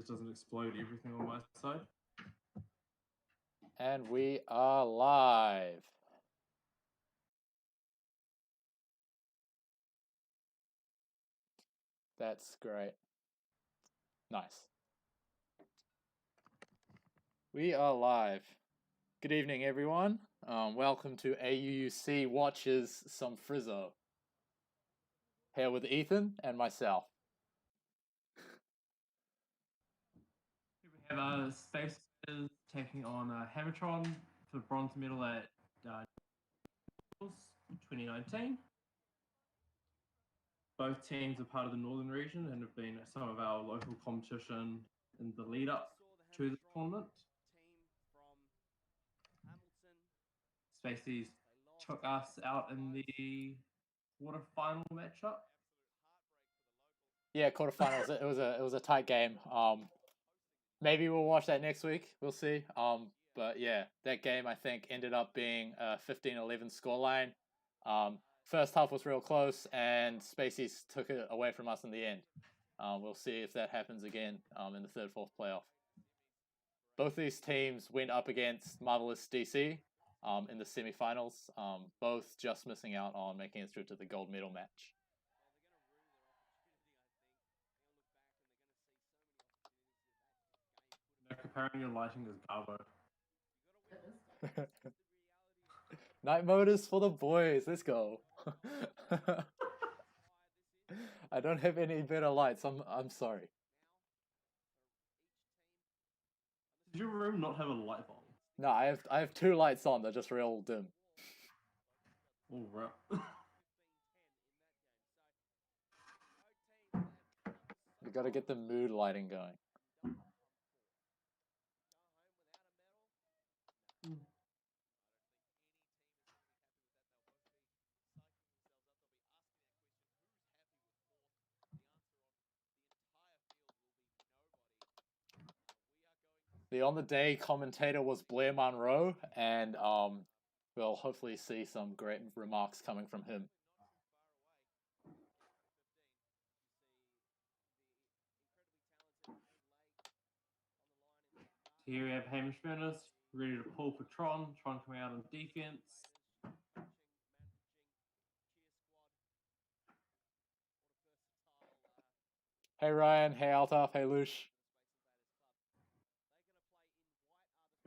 this doesn't explode everything on my side. And we are live. That's great. Nice. We are live. Good evening, everyone. Welcome to AUUC Watches Some Frizzo. Here with Ethan and myself. We have Space Invaders taking on Hammertron for bronze medal at 2019. Both teams are part of the Northern region and have been some of our local competition in the lead up to the tournament. Spaceys took us out in the quarterfinal matchup. Yeah, quarterfinals. It was a tight game. Maybe we'll watch that next week. We'll see. But yeah, that game I think ended up being a 15-11 scoreline. First half was real close, and Spaceys took it away from us in the end. We'll see if that happens again in the third, fourth playoff. Both these teams went up against Marvelous DC in the semifinals, both just missing out on making it through to the gold medal match. They're comparing your lighting as Garbo. Night mode is for the boys. Let's go. I don't have any better lights. I'm sorry. Does your room not have a light bulb? No, I have two lights on. They're just real dim. Oh, right. We got to get the mood lighting going. The on the day commentator was Blair Monroe, and we'll hopefully see some great remarks coming from him. Here we have Hamish Furnace ready to pull for Tron. Tron coming out on defense. Hey Ryan, hey Altaf, hey Lush.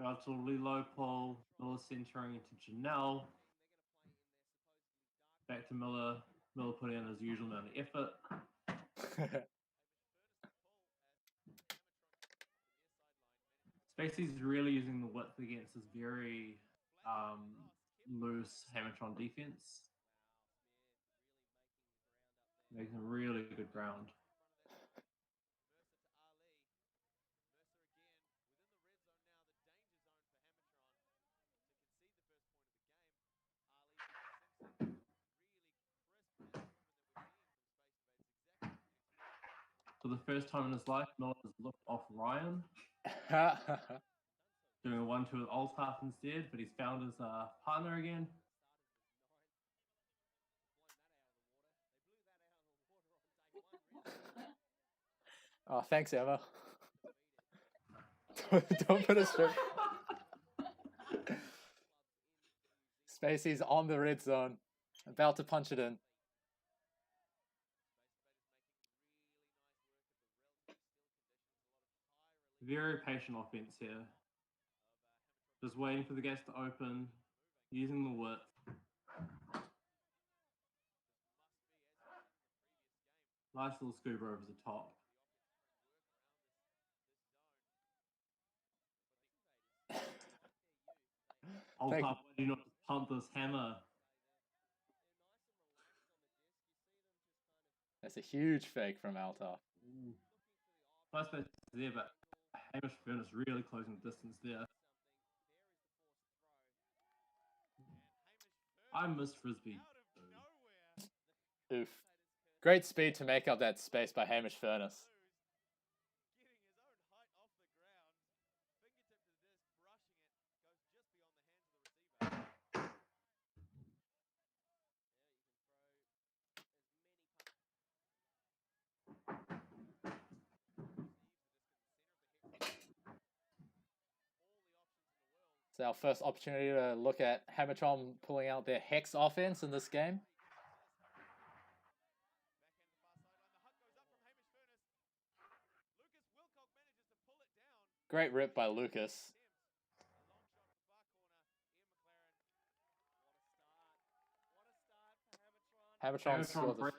Out to Lilo pull. Miller centering into Janelle. Back to Miller. Miller putting in his usual amount of effort. Spacey's really using the width against his very loose Hammertron defense. Making really good ground. For the first time in his life, Miller has looked off Ryan. Doing a 1-2 with Altaf instead, but he's found his partner again. Oh, thanks, Emma. Don't put a strip. Spacey's on the red zone, about to punch it in. Very patient offense here. Just waiting for the gates to open, using the width. Nice little scuba over the top. Altaf, why do you not pump this hammer? That's a huge fake from Altaf. Nice space there, but Hamish Furnace really closing the distance there. I miss Frisbee. Oof. Great speed to make up that space by Hamish Furnace. It's our first opportunity to look at Hammertron pulling out their Hex offense in this game. Great rip by Lucas. Hammertron scored the...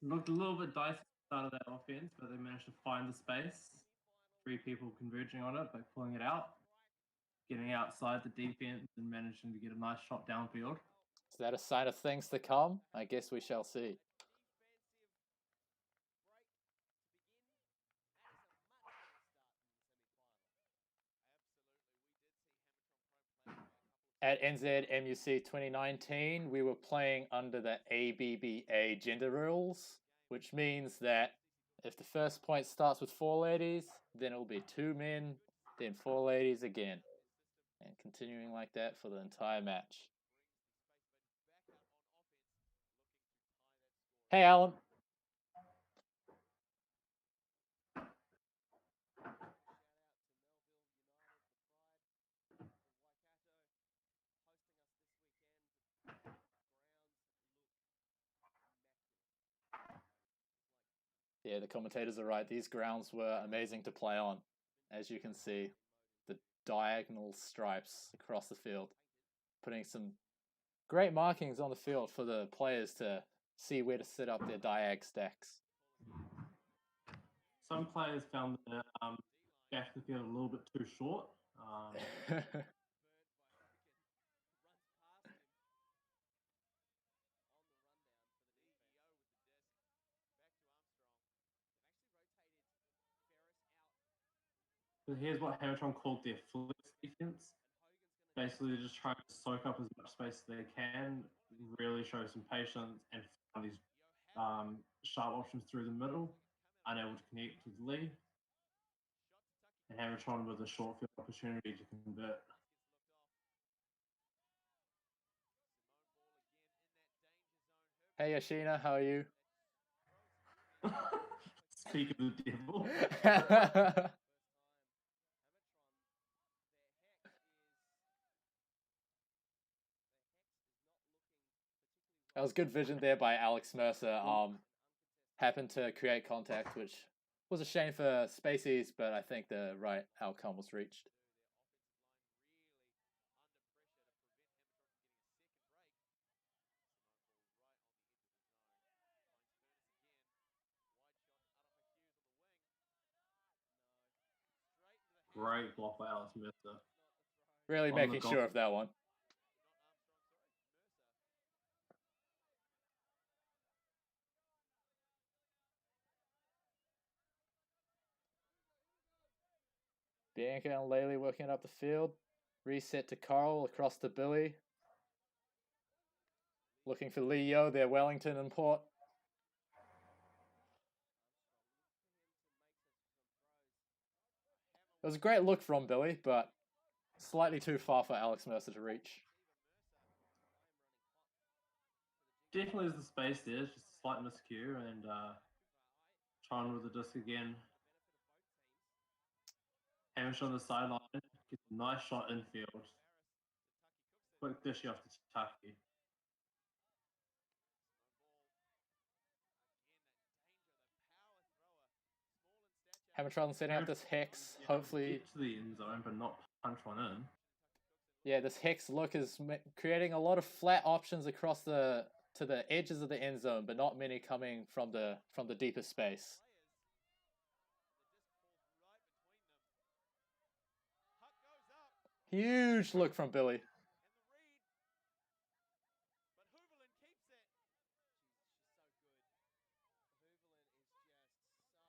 Looked a little bit dicey at the start of that offense, but they managed to find the space. 3 people converging on it by pulling it out, getting outside the defense, and managing to get a nice shot downfield. Is that a sign of things to come? I guess we shall see. At NZMUC 2019, we were playing under the ABBA gender rules, which means that if the first point starts with 4 ladies, then it will be 2 men, then 4 ladies again. And continuing like that for the entire match. Hey, Alan. Yeah, the commentators are right. These grounds were amazing to play on. As you can see, the diagonal stripes across the field, putting some great markings on the field for the players to see where to set up their diag stacks. Some players found the back of the field a little bit too short. But here's what Hammertron called their flex defense. Basically, they're just trying to soak up as much space as they can, really show some patience, and find these sharp options through the middle, unable to connect with Lee. And Hammertron with a short field opportunity to convert. Hey, Yoshina, how are you? Speak of the devil. That was good vision there by Alex Mercer. Happened to create contact, which was a shame for Spaceys, but I think the right outcome was reached. Great block by Alex Mercer. Really making sure of that one. Bianca and Laylee working up the field. Reset to Carl across to Billy. Looking for Leo, their Wellington import. It was a great look from Billy, but slightly too far for Alex Mercer to reach. Definitely is the space there, it's just a slight miscue, and trying with the disc again. Hamish on the sideline, gets a nice shot infield. Quick dish off to Taki. Hammertron setting up this Hex, hopefully... Get to the end zone, but not punch one in. Yeah, this Hex look is creating a lot of flat options across to the edges of the end zone, but not many coming from the deeper space. Huge look from Billy.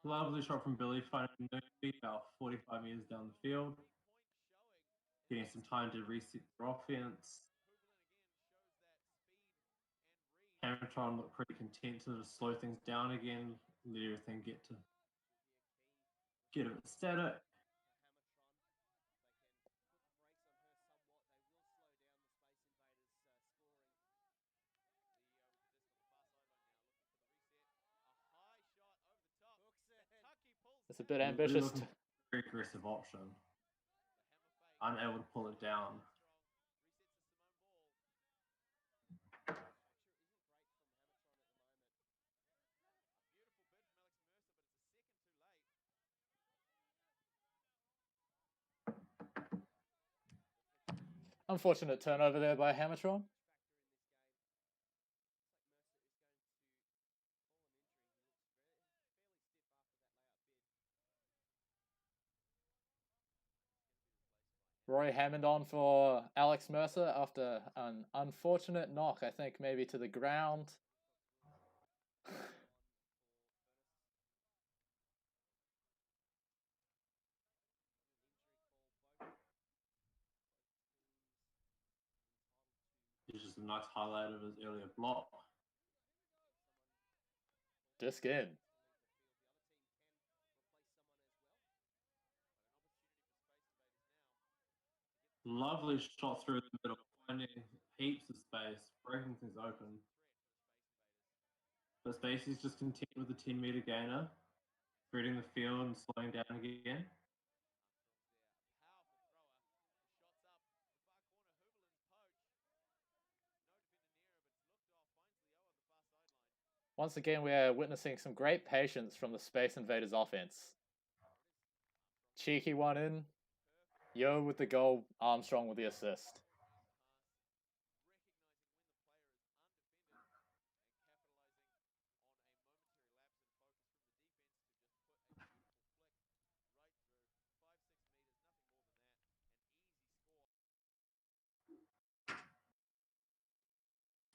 Lovely shot from Billy, finding Murphy about 45 meters down the field. Getting some time to reset their offense. Hammertron looked pretty content to just slow things down again, let everything get a bit static. It's a bit ambitious. Very aggressive option. unable to pull it down. Unfortunate turnover there by Hammertron. Roy Hammond on for Alex Mercer after an unfortunate knock, I think maybe to the ground. It's just a nice highlight of his earlier block. Disc in. Lovely shot through the middle, finding heaps of space, breaking things open. But Spacey's just continued with the 10-meter gainer, spreading the field and slowing down again. Once again, we are witnessing some great patience from the Space Invaders offense. Cheeky one in. Yo with the goal, Armstrong with the assist.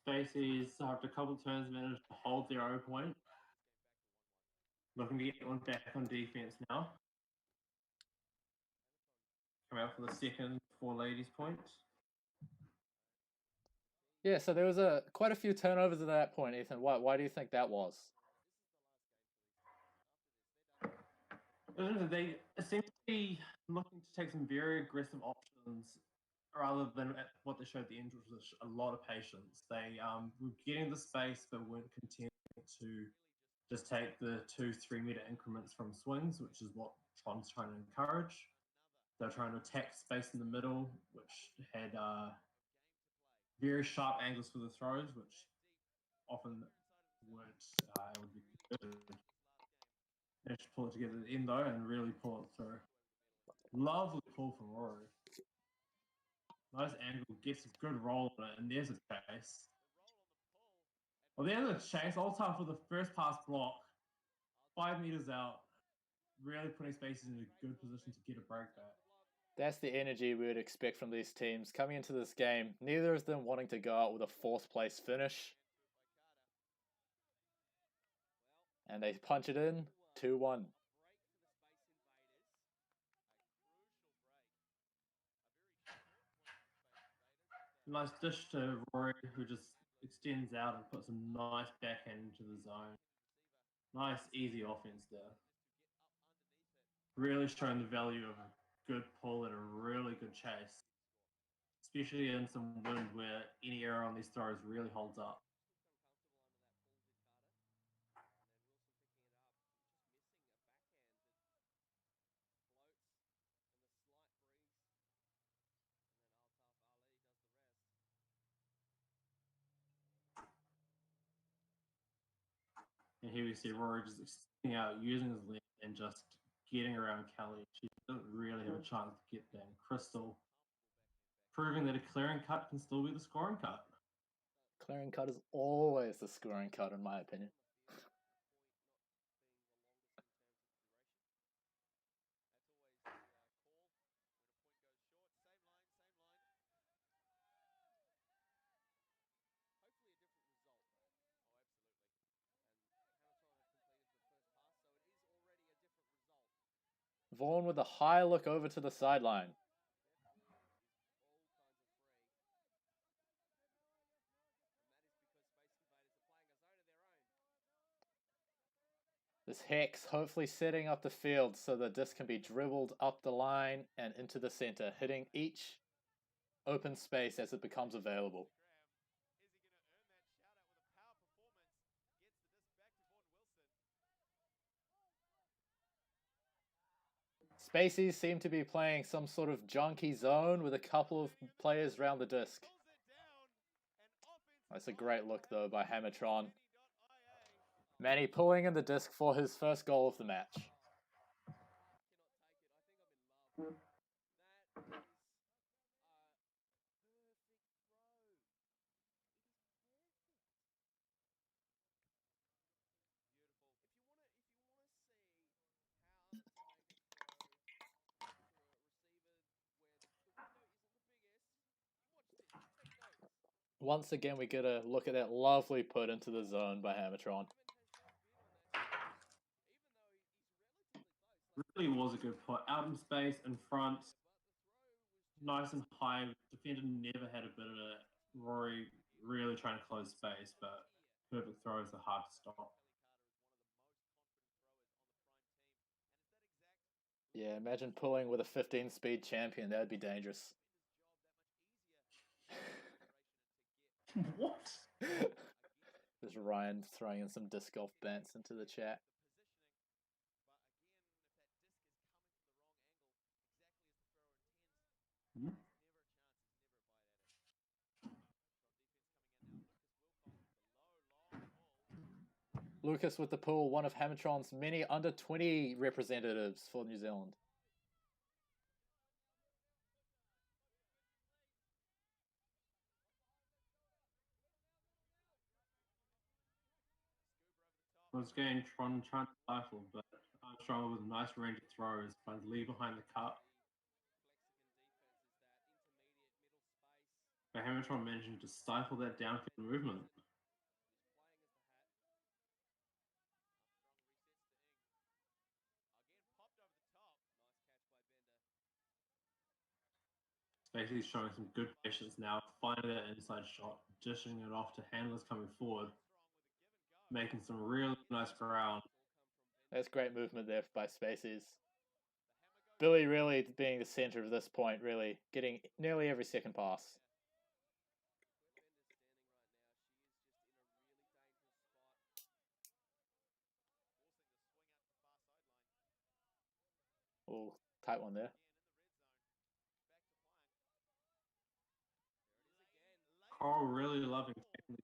Spacey's, after a couple of turns, managed to hold their own point. Looking to get one back on defense now. Come out for the second four ladies point. Yeah, so there was quite a few turnovers at that point, Ethan. Why do you think that was? They seem to be looking to take some very aggressive options rather than what they showed the end, which was a lot of patience. They were getting the space but weren't content to just take the 2-3 meter increments from swings, which is what Tron's trying to encourage. They're trying to attack space in the middle, which had very sharp angles for the throws, which often weren't able to be converted. Managed to pull it together at the end though and really pull it through. Lovely pull from Rory. Nice angle, gets a good roll on it, and there's a chase. Well, there's a chase. All time for the first pass block, 5 meters out, really putting Spaces in a good position to get a break back. That's the energy we would expect from these teams coming into this game. Neither of them wanting to go out with a fourth place finish. And they punch it in, 2-1. Nice dish to Rory, who just extends out and puts a nice backhand into the zone. Nice, easy offense there. Really showing the value of a good pull and a really good chase, especially in some wind where any error on these throws really holds up. And here we see Rory just extending out, using his length and just getting around Kelly. She doesn't really have a chance to get there. Crystal proving that a clearing cut can still be the scoring cut. Clearing cut is always the scoring cut, in my opinion. Vaughan with a high look over to the sideline. This Hex hopefully setting up the field so that this can be dribbled up the line and into the center, hitting each open space as it becomes available. Spaceys seem to be playing some sort of junky zone with a couple of players around the disc. That's a great look though by Hammertron. Manny pulling in the disc for his first goal of the match. Once again, we get a look at that lovely put into the zone by Hammertron. Really was a good put. Out in space, in front, nice and high. Defender never had a bit of it. Rory really trying to close space, but perfect throws are hard to stop. Yeah, imagine pulling with a 15-speed champion. That would be dangerous. What? There's Ryan throwing in some disc golf bants into the chat. Hmm? Lucas with the pull, one of Hammertron's many under-20 representatives for New Zealand. Once again, Tron trying to stifle, but Armstrong with a nice range of throws, finds Lee behind the cup. But Hamilton managing to stifle that downfield movement. Basically showing some good patience now, finding that inside shot, dishing it off to handlers coming forward, making some really nice ground. That's great movement there by Spaceys. Billy really being the center of this point, really getting nearly every second pass. Oh, tight one there. Coral really loving taking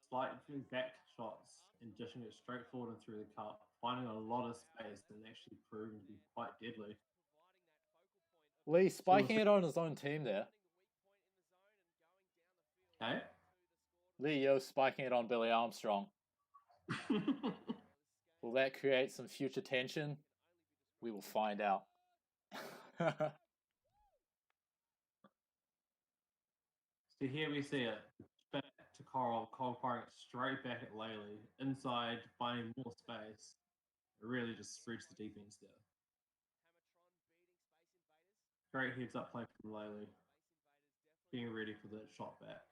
slight back shots and dishing it straight forward and through the cup, finding a lot of space and actually proving to be quite deadly. Lee spiking it on his own team there. Okay. Lee Yo spiking it on Billy Armstrong. Will that create some future tension? We will find out. So here we see it. Back to Coral. Coral firing it straight back at Laley. Inside, finding more space. It really just spreads the defense there. Great heads up play from Laley. Being ready for that shot back.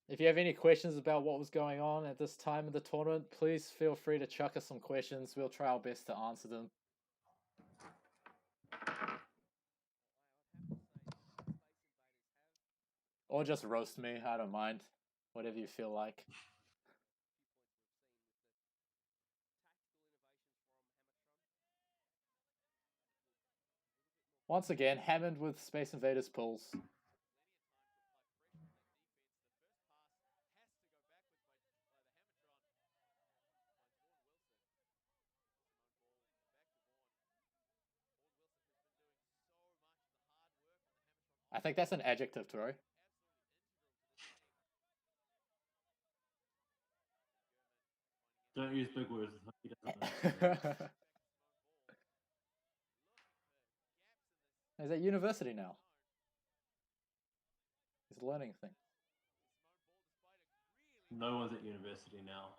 If you have any questions about what was going on at this time of the tournament, please feel free to chuck us some questions. We'll try our best to answer them. Or just roast me, I don't mind. Whatever you feel like. Once again, Hammond with Space Invaders pulls. I think that's an adjective, Tori. Don't use big words. He doesn't know. He's at university now. He's learning things. No one's at university now.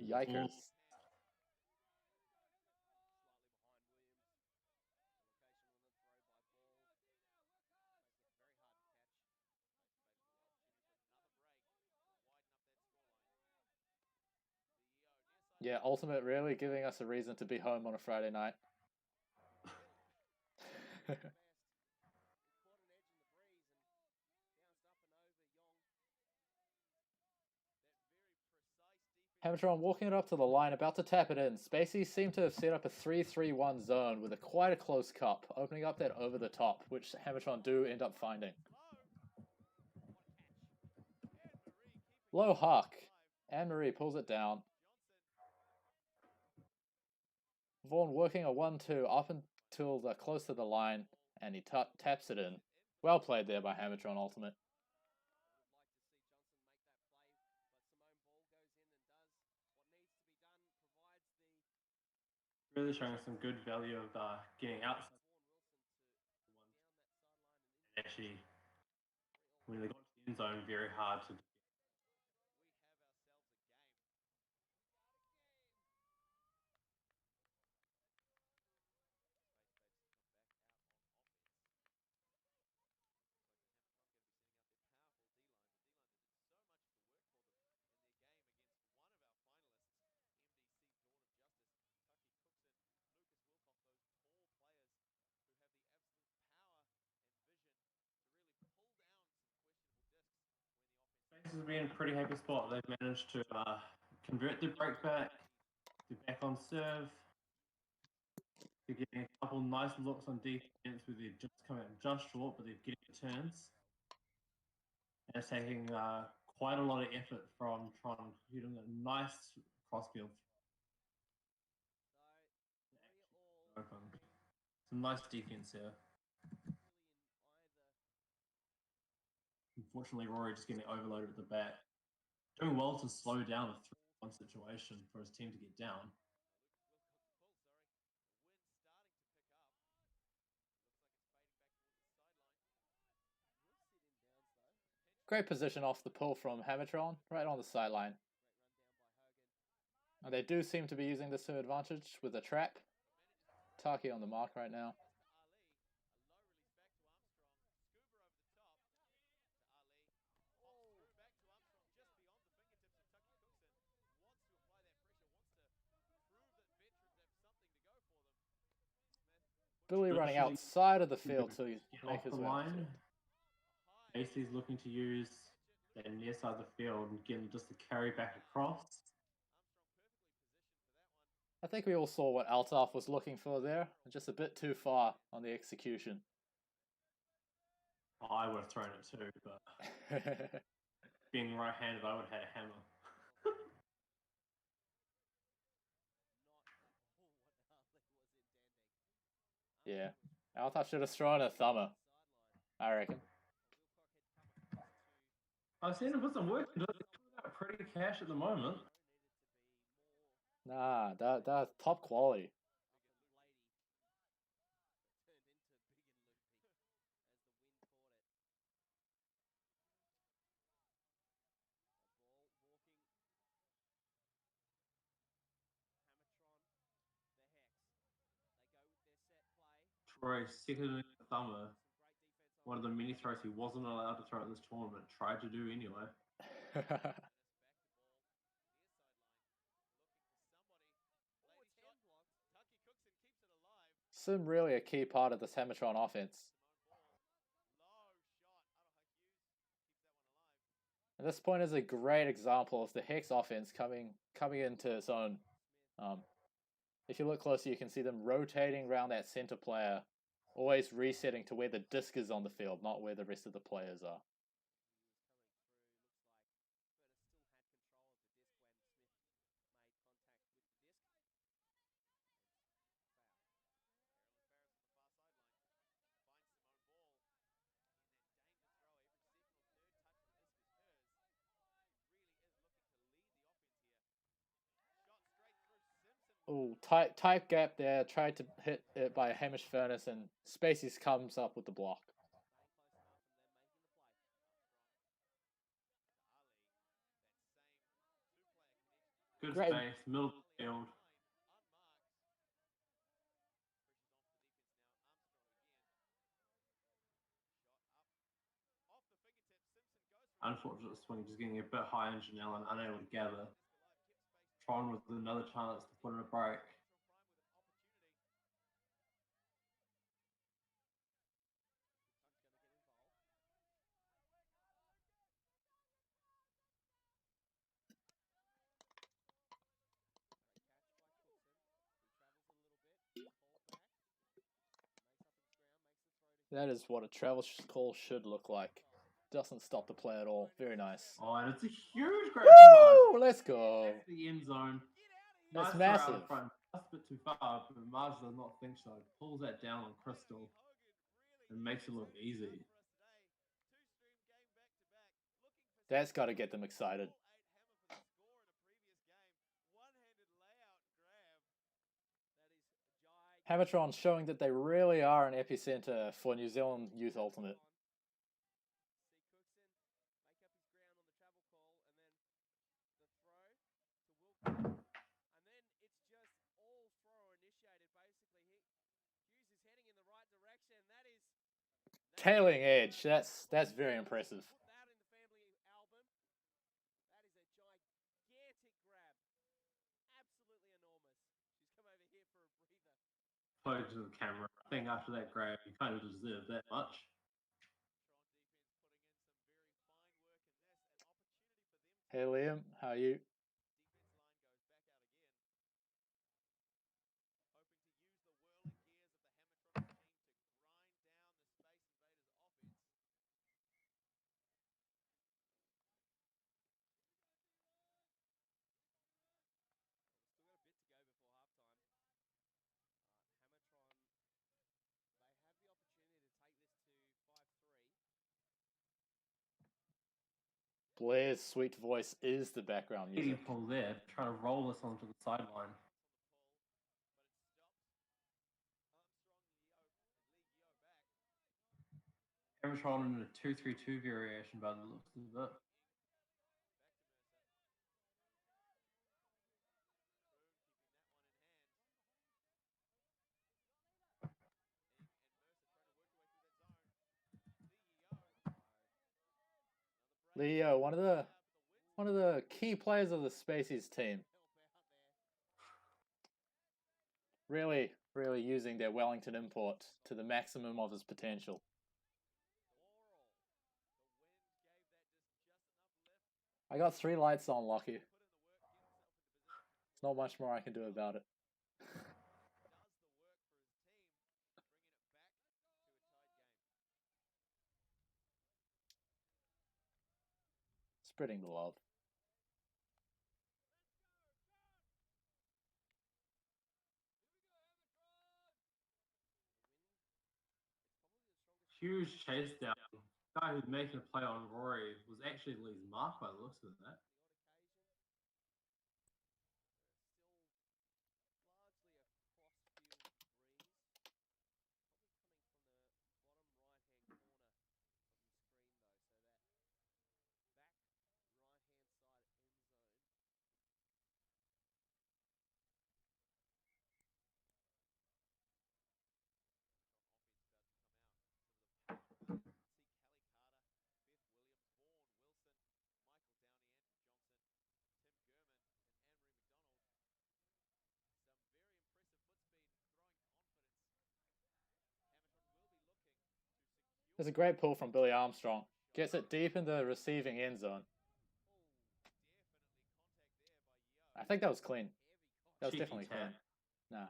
Yikers. Yeah, Ultimate really giving us a reason to be home on a Friday night. Hammertron walking it up to the line, about to tap it in. Spacey seemed to have set up a 3-3-1 zone with quite a close cup, opening up that over the top, which Hammertron do end up finding. Low huck. Anne-Marie pulls it down. Vaughn working a 1-2 up until close to the line, and he taps it in. Well played there by Hammertron Ultimate. Really showing some good value of getting outside. Actually, when they got to the end zone, very hard to. This has been a pretty happy spot. They've managed to convert their breakback. They're back on serve. They're getting a couple nice looks on defense where they're just coming out just short, but they're getting turns. And it's taking quite a lot of effort from Tron, hitting a nice crossfield. Some nice defense here. Unfortunately, Rory just getting overloaded at the back. Doing well to slow down a 3-1 situation for his team to get down. Great position off the pull from Hammertron, right on the sideline. And they do seem to be using this to advantage with a trap. Taki on the mark right now. Billy running outside of the field to make his way line. Basically, he's looking to use that near side of the field and getting just to carry back across. I think we all saw what Altaf was looking for there, just a bit too far on the execution. I would have thrown it too, but being right-handed, I would have had a hammer. Yeah, Altaf should have thrown a thumber, I reckon. I've seen it with some work. It's pretty cash at the moment. Nah, that's top quality. Troy, second in the thumber. One of the many throws he wasn't allowed to throw at this tournament. Tried to do anyway. Sim really a key part of this Hammertron offense. And this point is a great example of the Hex offense coming into its own. If you look closer, you can see them rotating around that center player, always resetting to where the disc is on the field, not where the rest of the players are. Oh, tight gap there. Tried to hit it by Hamish Furness, and Spacey comes up with the block. Good space, middle of the field. Unfortunate swing, just getting a bit high on Janelle and unable to gather. Tron with another chance to put in a break. That is what a travel call should look like. Doesn't stop the play at all. Very nice. Oh, and it's a huge grab from Mars. Woo! Let's go. Back to the end zone. That's Nice throw out massive. in front. Just a bit too far, but Mars does not think so. Pulls that down on Crystal and makes it look easy. That's got to get them excited. Hammertron showing that they really are an epicenter for New Zealand Youth Ultimate. Tailing edge, that's very impressive. Close to the camera. I think after that grab, you kind of deserve that much. Hey Liam, how are you? Blair's sweet voice is the background music. Easy pull there, trying to roll this onto the sideline. Hammertron in a 2-3-2 variation by the looks of it. Leo, one of the key players of the Spacies team. Really using their Wellington import to the maximum of his potential. I got 3 lights on, Lockie. There's not much more I can do about it. Spreading the love. Huge chase down. The guy who's making a play on Rory was actually Lee's mark by the looks of that. There's a great pull from Billy Armstrong. Gets it deep in the receiving end zone. I think that was clean. That was definitely clean. Nah.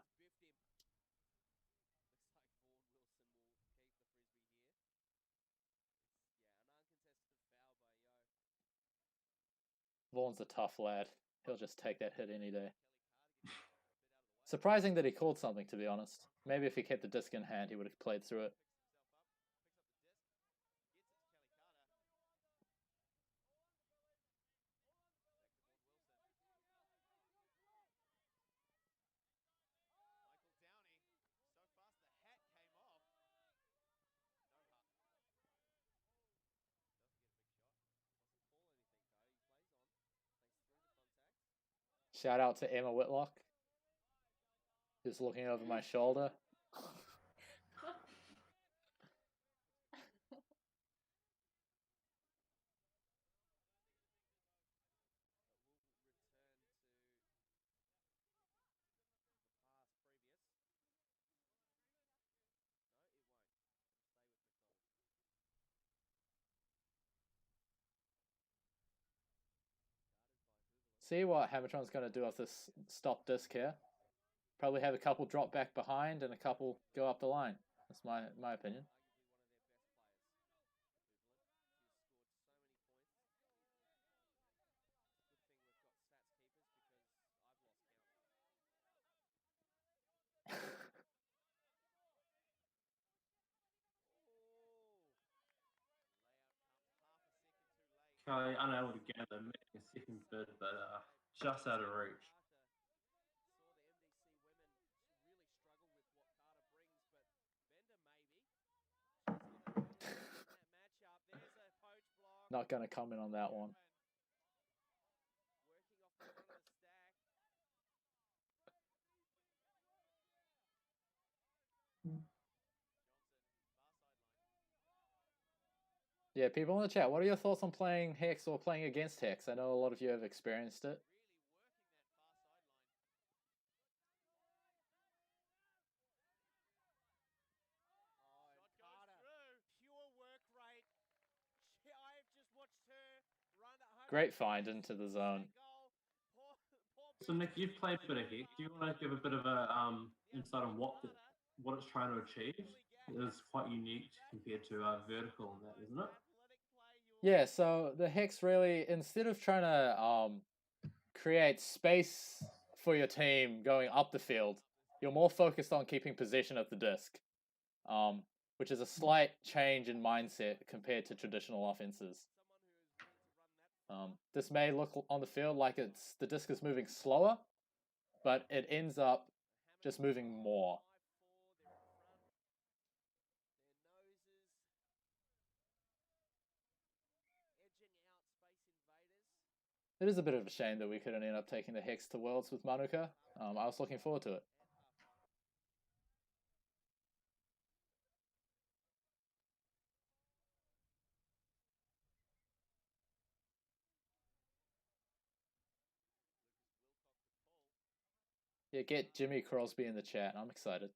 Vaughan's a tough lad. He'll just take that hit any day. Surprising that he called something, to be honest. Maybe if he kept the disc in hand, he would have played through it. Shout out to Emma Whitlock, who's looking over my shoulder. See what Hammertron's going to do with this stop disc here. Probably have a couple drop back behind and a couple go up the line. That's my opinion. Kelly unable to gather, making a second bid, but just out of reach. Not going to comment on that one. Yeah, people in the chat, what are your thoughts on playing Hex or playing against Hex? I know a lot of you have experienced it. Great find into the zone. So Nick, you've played a bit of Hex. Do you want to give a bit of a insight on what it's trying to achieve? It's quite unique compared to vertical and that, isn't it? Yeah, so the Hex really, instead of trying to create space for your team going up the field, you're more focused on keeping possession of the disc, which is a slight change in mindset compared to traditional offenses. This may look on the field like the disc is moving slower, but it ends up just moving more. It is a bit of a shame that we couldn't end up taking the Hex to Worlds with Manuka. I was looking forward to it. Yeah, get Jimmy Crosby in the chat. I'm excited.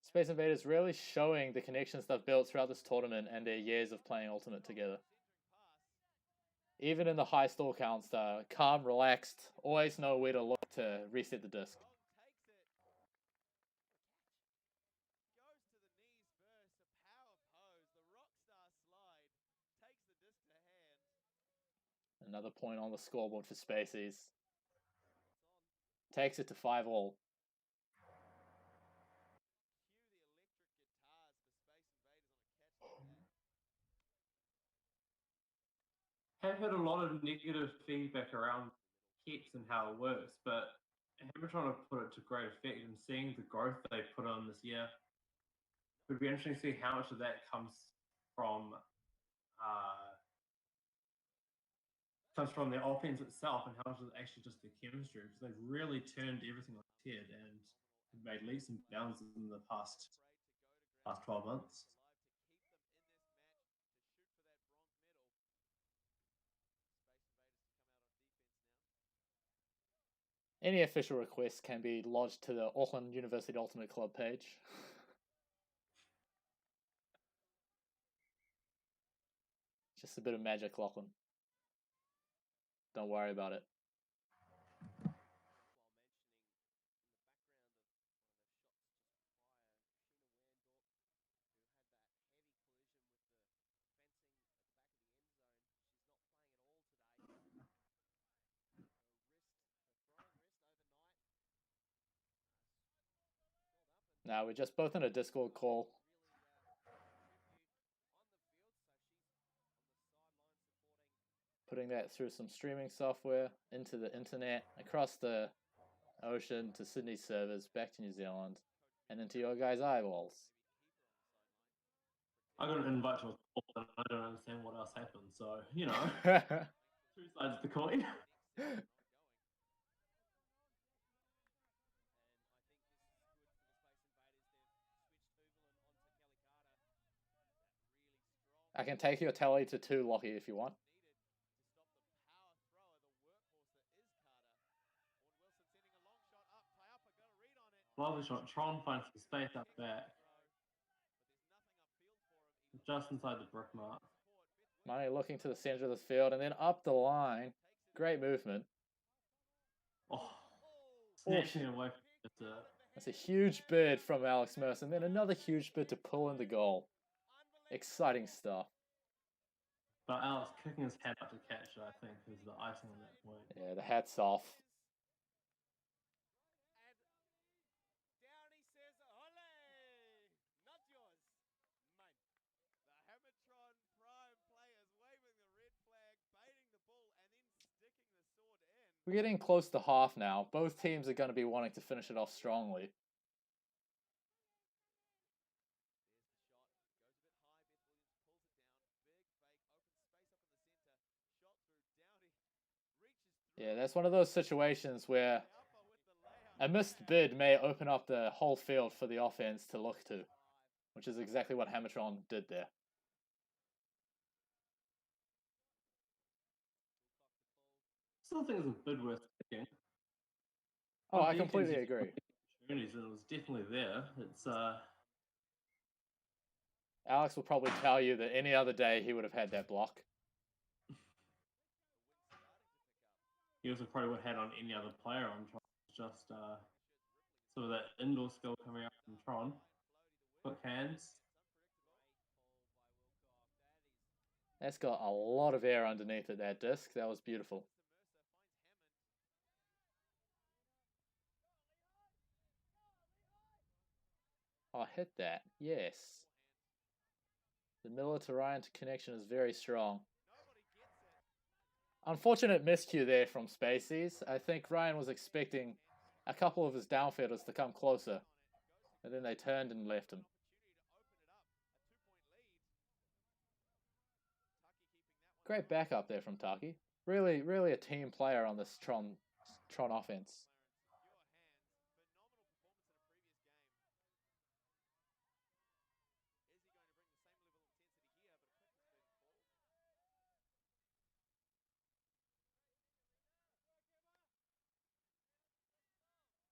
Space Invaders really showing the connections they've built throughout this tournament and their years of playing Ultimate together. Even in the high stall counts, they're calm, relaxed, always know where to look to reset the disc. Another point on the scoreboard for Spaceys. Takes it to 5-all. I've heard a lot of negative feedback around Hex and how it works, but Hammertron have put it to great effect, and seeing the growth they've put on this year, it would be interesting to see how much of that comes from their offense itself and how much is actually just the chemistry, because they've really turned everything on its head and made leaps and bounds in the past 12 months. Any official requests can be lodged to the Auckland University Ultimate Club page. Just a bit of magic, Lachlan. Don't worry about it. Now we're just both in a Discord call. Putting that through some streaming software into the internet, across the ocean to Sydney servers, back to New Zealand, and into your guys' eyeballs. I got an invite to a call and I don't understand what else happened, so, you know, two sides of the coin. I can take your tally to 2, Lockie, if you want. lovely shot. Tron finds the space up back. Just inside the brick mark. Money looking to the center of the field and then up the line. Great movement. Oh, snatching it away from the dessert. That's a huge bid from Alex Mercer, and then another huge bid to pull in the goal. Exciting stuff. But Alex kicking his head up to catch it, I think, is the icing on that point. Yeah, the hat's off. Downey says, "Ole, not yours, mate." The Hammertron Prime players waving the red flag, baiting the bull, and then sticking the sword in. We're getting close to half now. Both teams are going to be wanting to finish it off strongly. Yeah, that's one of those situations where a missed bid may open up the whole field for the offense to look to, which is exactly what Hammertron did there. Still think it's a bid worth taking. Oh, I completely agree. Opportunities, and it was definitely there. It's Alex will probably tell you that any other day he would have had that block. He also probably would have had on any other player on Tron. Just some of that indoor skill coming out from Tron. Quick hands. That's got a lot of air underneath it, that disc. That was beautiful. Oh, hit that. Yes. The Miller to Ryan connection is very strong. Unfortunate miscue there from Spaceys. I think Ryan was expecting a couple of his downfielders to come closer, and then they turned and left him. Great backup there from Taki. Really, really a team player on this Tron offense.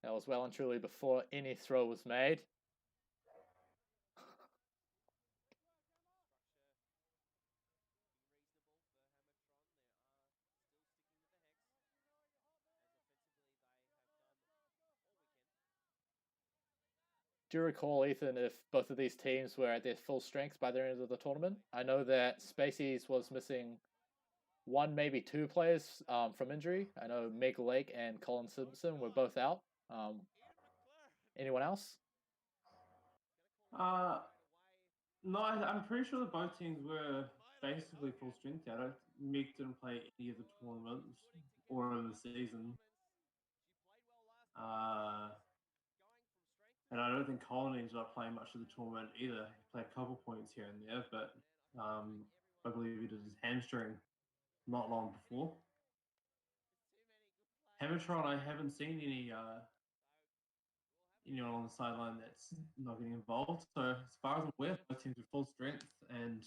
That was well and truly before any throw was made. Do you recall, Ethan, if both of these teams were at their full strength by the end of the tournament? I know that Spaceys was missing one, maybe two players from injury. I know Meg Lake and Colin Simpson were both out. Anyone else? No, I'm pretty sure that both teams were basically full strength. Meg didn't play any of the tournaments or in the season. And I don't think Colin ended up playing much of the tournament either. He played a couple points here and there, but I believe he did his hamstring not long before. Hammertron, I haven't seen anyone on the sideline that's not getting involved. So as far as I'm aware, both teams are full strength and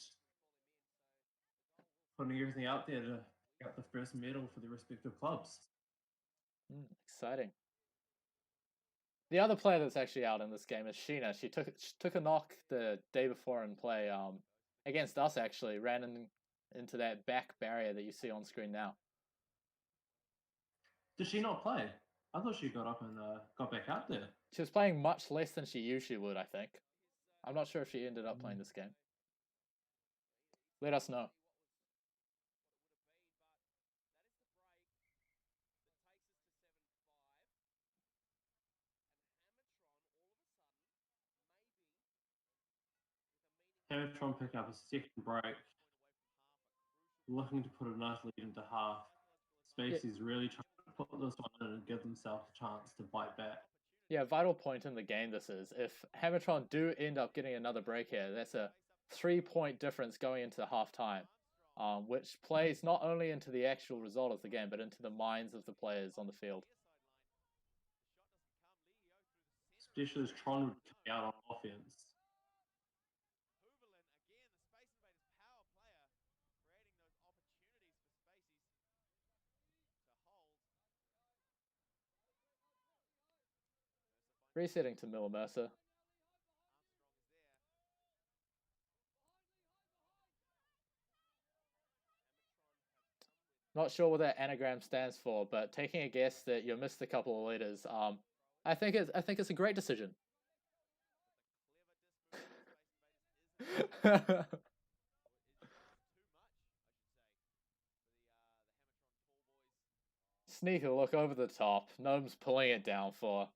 putting everything out there to pick up the first medal for their respective clubs. Exciting. The other player that's actually out in this game is Sheena. She took a knock the day before in play against us, actually. Ran into that back barrier that you see on screen now. Did she not play? I thought she got up and got back out there. She was playing much less than she usually would, I think. I'm not sure if she ended up playing this game. Let us know. Hammertron picked up a second break, looking to put a nice lead into half. Spacey's really trying to put this one in and give themselves a chance to bite back. Yeah, vital point in the game this is. If Hammertron do end up getting another break here, that's a 3-point difference going into half-time, which plays not only into the actual result of the game, but into the minds of the players on the field. Especially as Tron would come out on offense. Resetting to Miller Mercer. Not sure what that anagram stands for, but taking a guess that you missed a couple of letters. I think it's a great decision. Sneaker look over the top. Gnome's pulling it down for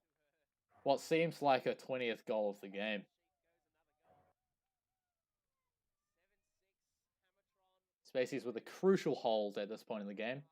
what seems like a 20th goal of the game. Spacey's with a crucial hold at this point in the game.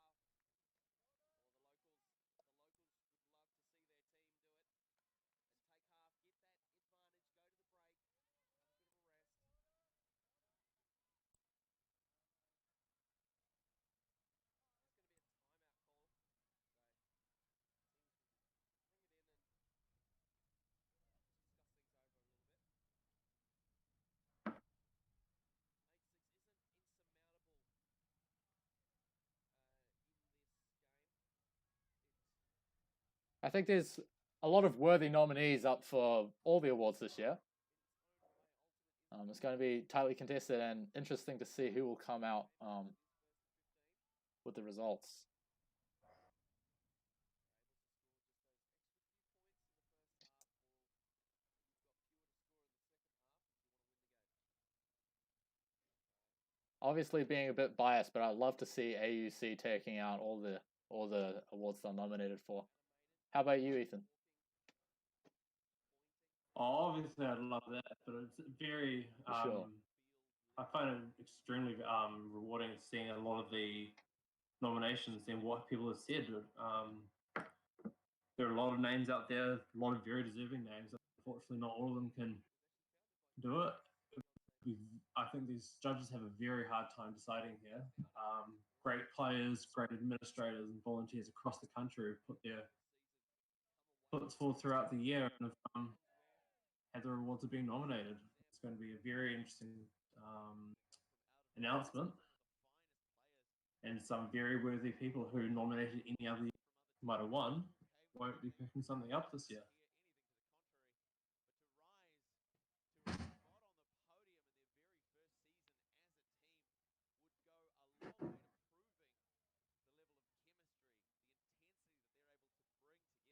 I think there's a lot of worthy nominees up for all the awards this year. It's going to be tightly contested and interesting to see who will come out with the results. Obviously being a bit biased, but I'd love to see AUC taking out all the awards they're nominated for. How about you, Ethan? Oh, obviously, I'd love that, but it's very. Sure. I find it extremely rewarding seeing a lot of the nominations and what people have said. There are a lot of names out there, a lot of very deserving names. Unfortunately, not all of them can do it. I think these judges have a very hard time deciding here. Great players, great administrators, and volunteers across the country have put their foot forward throughout the year and have had their awards are being nominated. It's going to be a very interesting announcement, and some very worthy people who nominated any other year might have won won't be picking something up this year.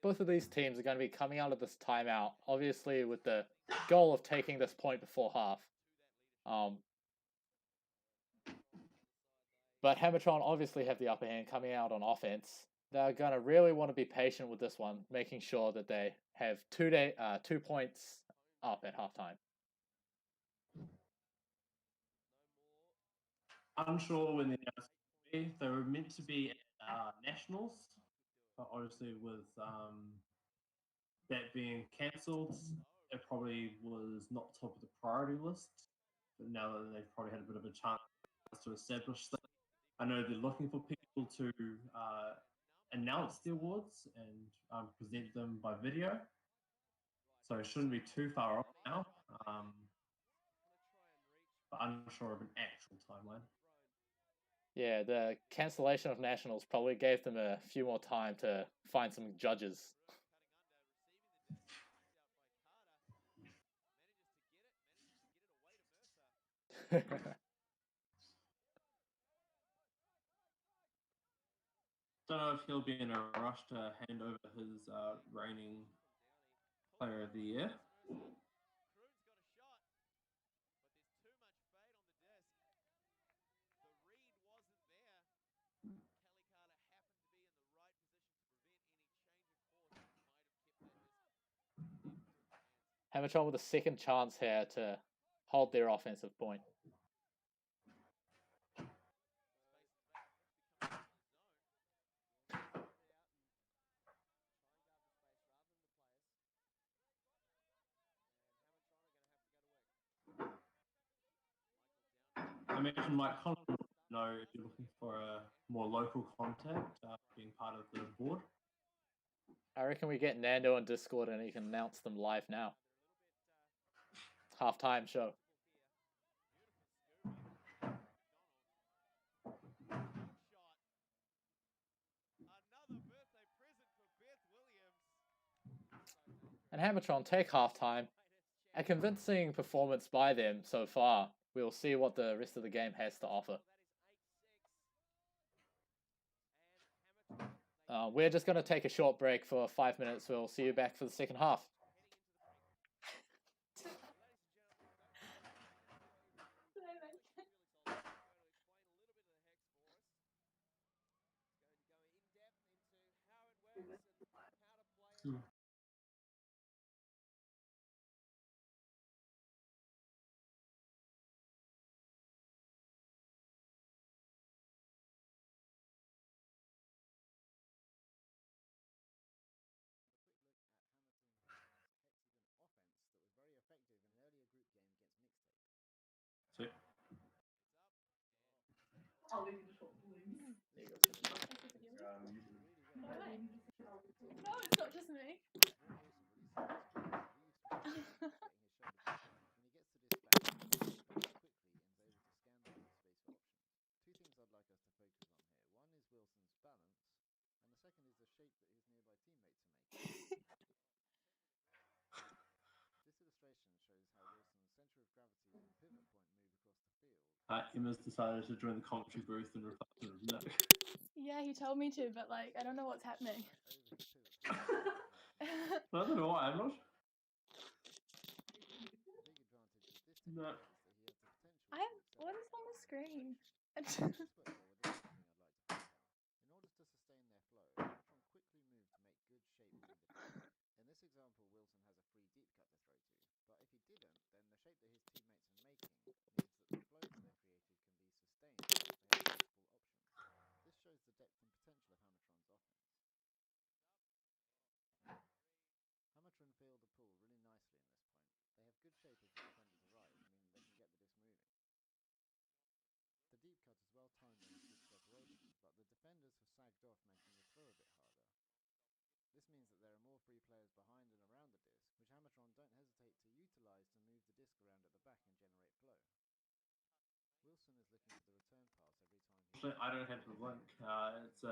Both of these teams are going to be coming out of this timeout, obviously with the goal of taking this point before half. But Hammertron obviously have the upper hand coming out on offense. They're going to really want to be patient with this one, making sure that they have 2 points up at halftime. Unsure when they were meant to be nationals, but obviously with that being cancelled, it probably was not top of the priority list. But now that they've probably had a bit of a chance to establish that, I know they're looking for people to announce the awards and present them by video. So it shouldn't be too far off now. But I'm unsure of an actual timeline. Yeah, the cancellation of nationals probably gave them a few more time to find some judges. Don't know if he'll be in a rush to hand over his reigning player of the year. Hammertron with a second chance here to hold their offensive point. I mentioned Mike Collins. Know if you're looking for a more local contact, being part of the board. I reckon we get Nando on Discord and he can announce them live now. Halftime show. and Hammertron take halftime. A convincing performance by them so far. We'll see what the rest of the game has to offer. We're just going to take a short break for 5 minutes. We'll see you back for the second half. Sweet. No, it's not just me. Emma's decided to join the commentary booth and replace him. No. Yeah, he told me to, but like, I don't know what's happening. I don't know why, I'm not. No. What is on the screen? I don't have the link. It's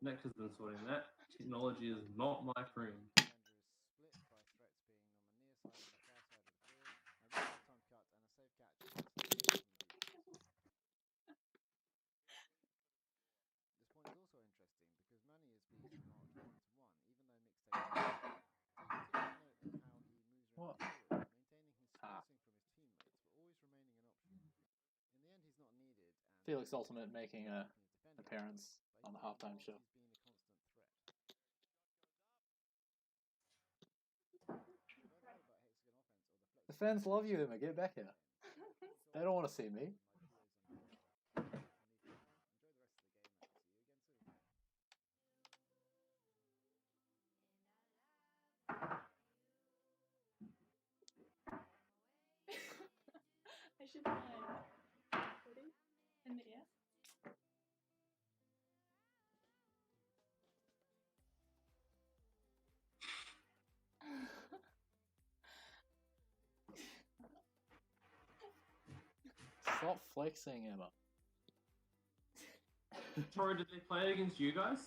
Nick has been sorting that. Technology is not my friend. What? Felix Ultimate making a appearance on the halftime show. The fans love you, Emma. Get back here. They don't want to see me. I should like put it in the air. Stop flexing, Emma. Sorry, did they play against you guys?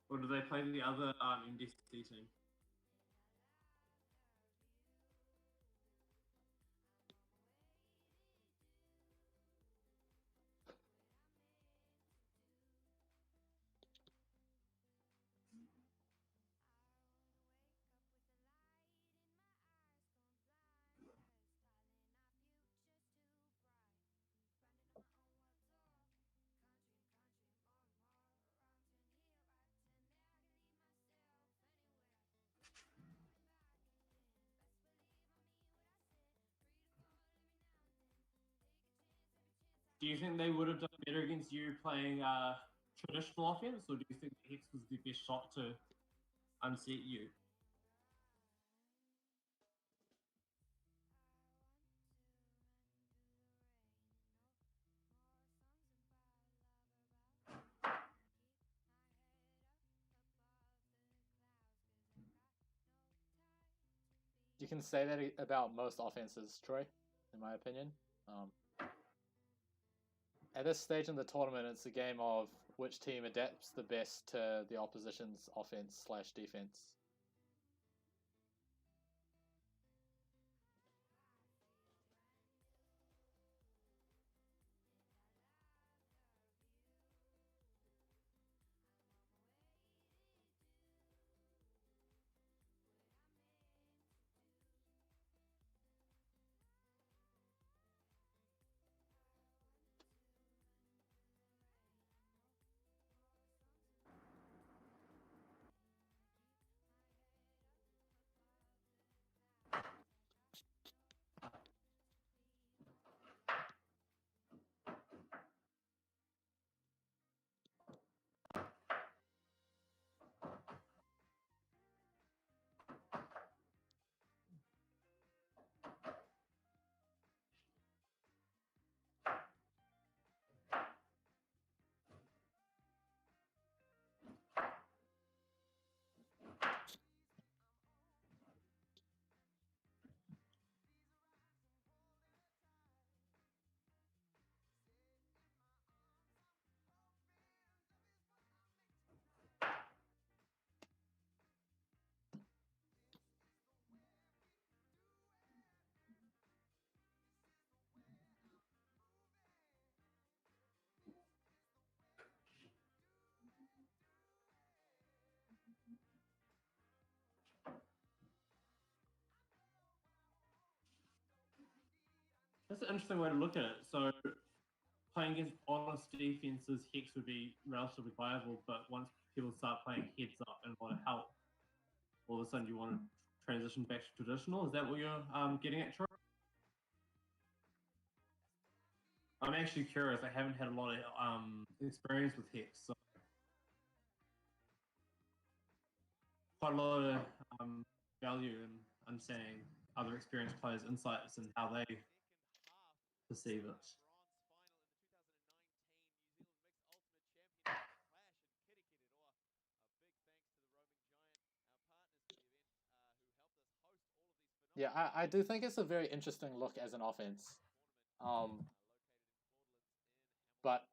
Or did they play the other MDC team? Do you think they would have done better against you playing traditional offense, or do you think Hex was the best shot to unseat you? You can say that about most offenses, Troy, in my opinion. At this stage in the tournament, it's a game of which team adapts the best to the opposition's offense/defense. That's an interesting way to look at it. So playing against honest defenses, Hex would be relatively viable, but once people start playing heads up and want to help, all of a sudden you want to transition back to traditional. Is that what you're getting at, Troy? I'm actually curious. I haven't had a lot of experience with Hex, so quite a lot of value in understanding other experienced players' insights and how they perceive it. Yeah, I do think it's a very interesting look as an offense. But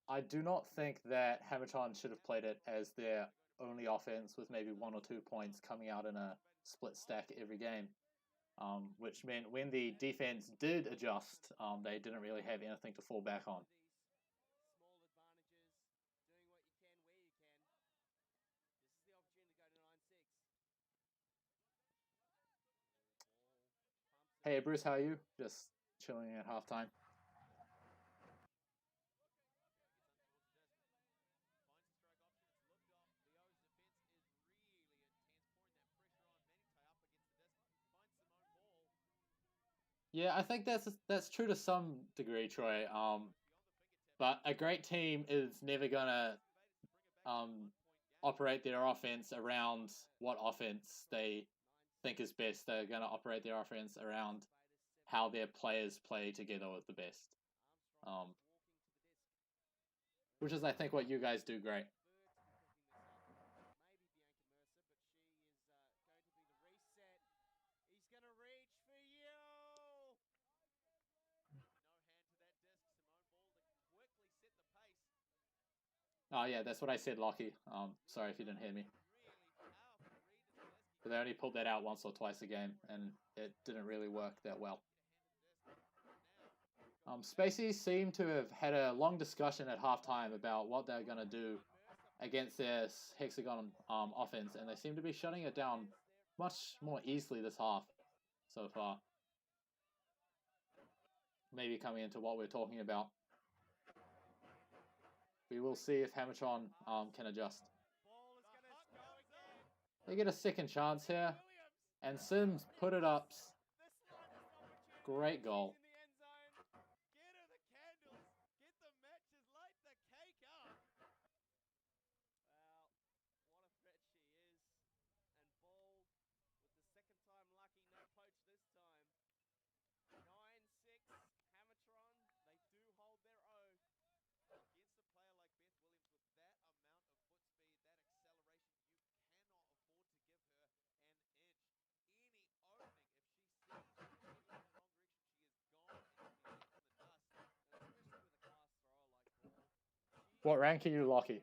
I do not think that Hammertron should have played it as their only offense with maybe 1 or 2 points coming out in a split stack every game. Which meant when the defense did adjust, they didn't really have anything to fall back on. Hey Bruce, how are you? Just chilling at halftime. Yeah, I think that's true to some degree, Troy. But a great team is never gonna operate their offense around what offense they think is best. They're gonna operate their offense around how their players play together with the best. Which is, I think, what you guys do great. Oh yeah, that's what I said, Lockie. Sorry if you didn't hear me. But they only pulled that out once or twice a game, and it didn't really work that well. Spacey seemed to have had a long discussion at halftime about what they're going to do against their hexagon offense, and they seem to be shutting it down much more easily this half so far. Maybe coming into what we're talking about. We will see if Hammertron can adjust. They get a second chance here, and Sims put it up. Great goal. What rank are you, Lockie?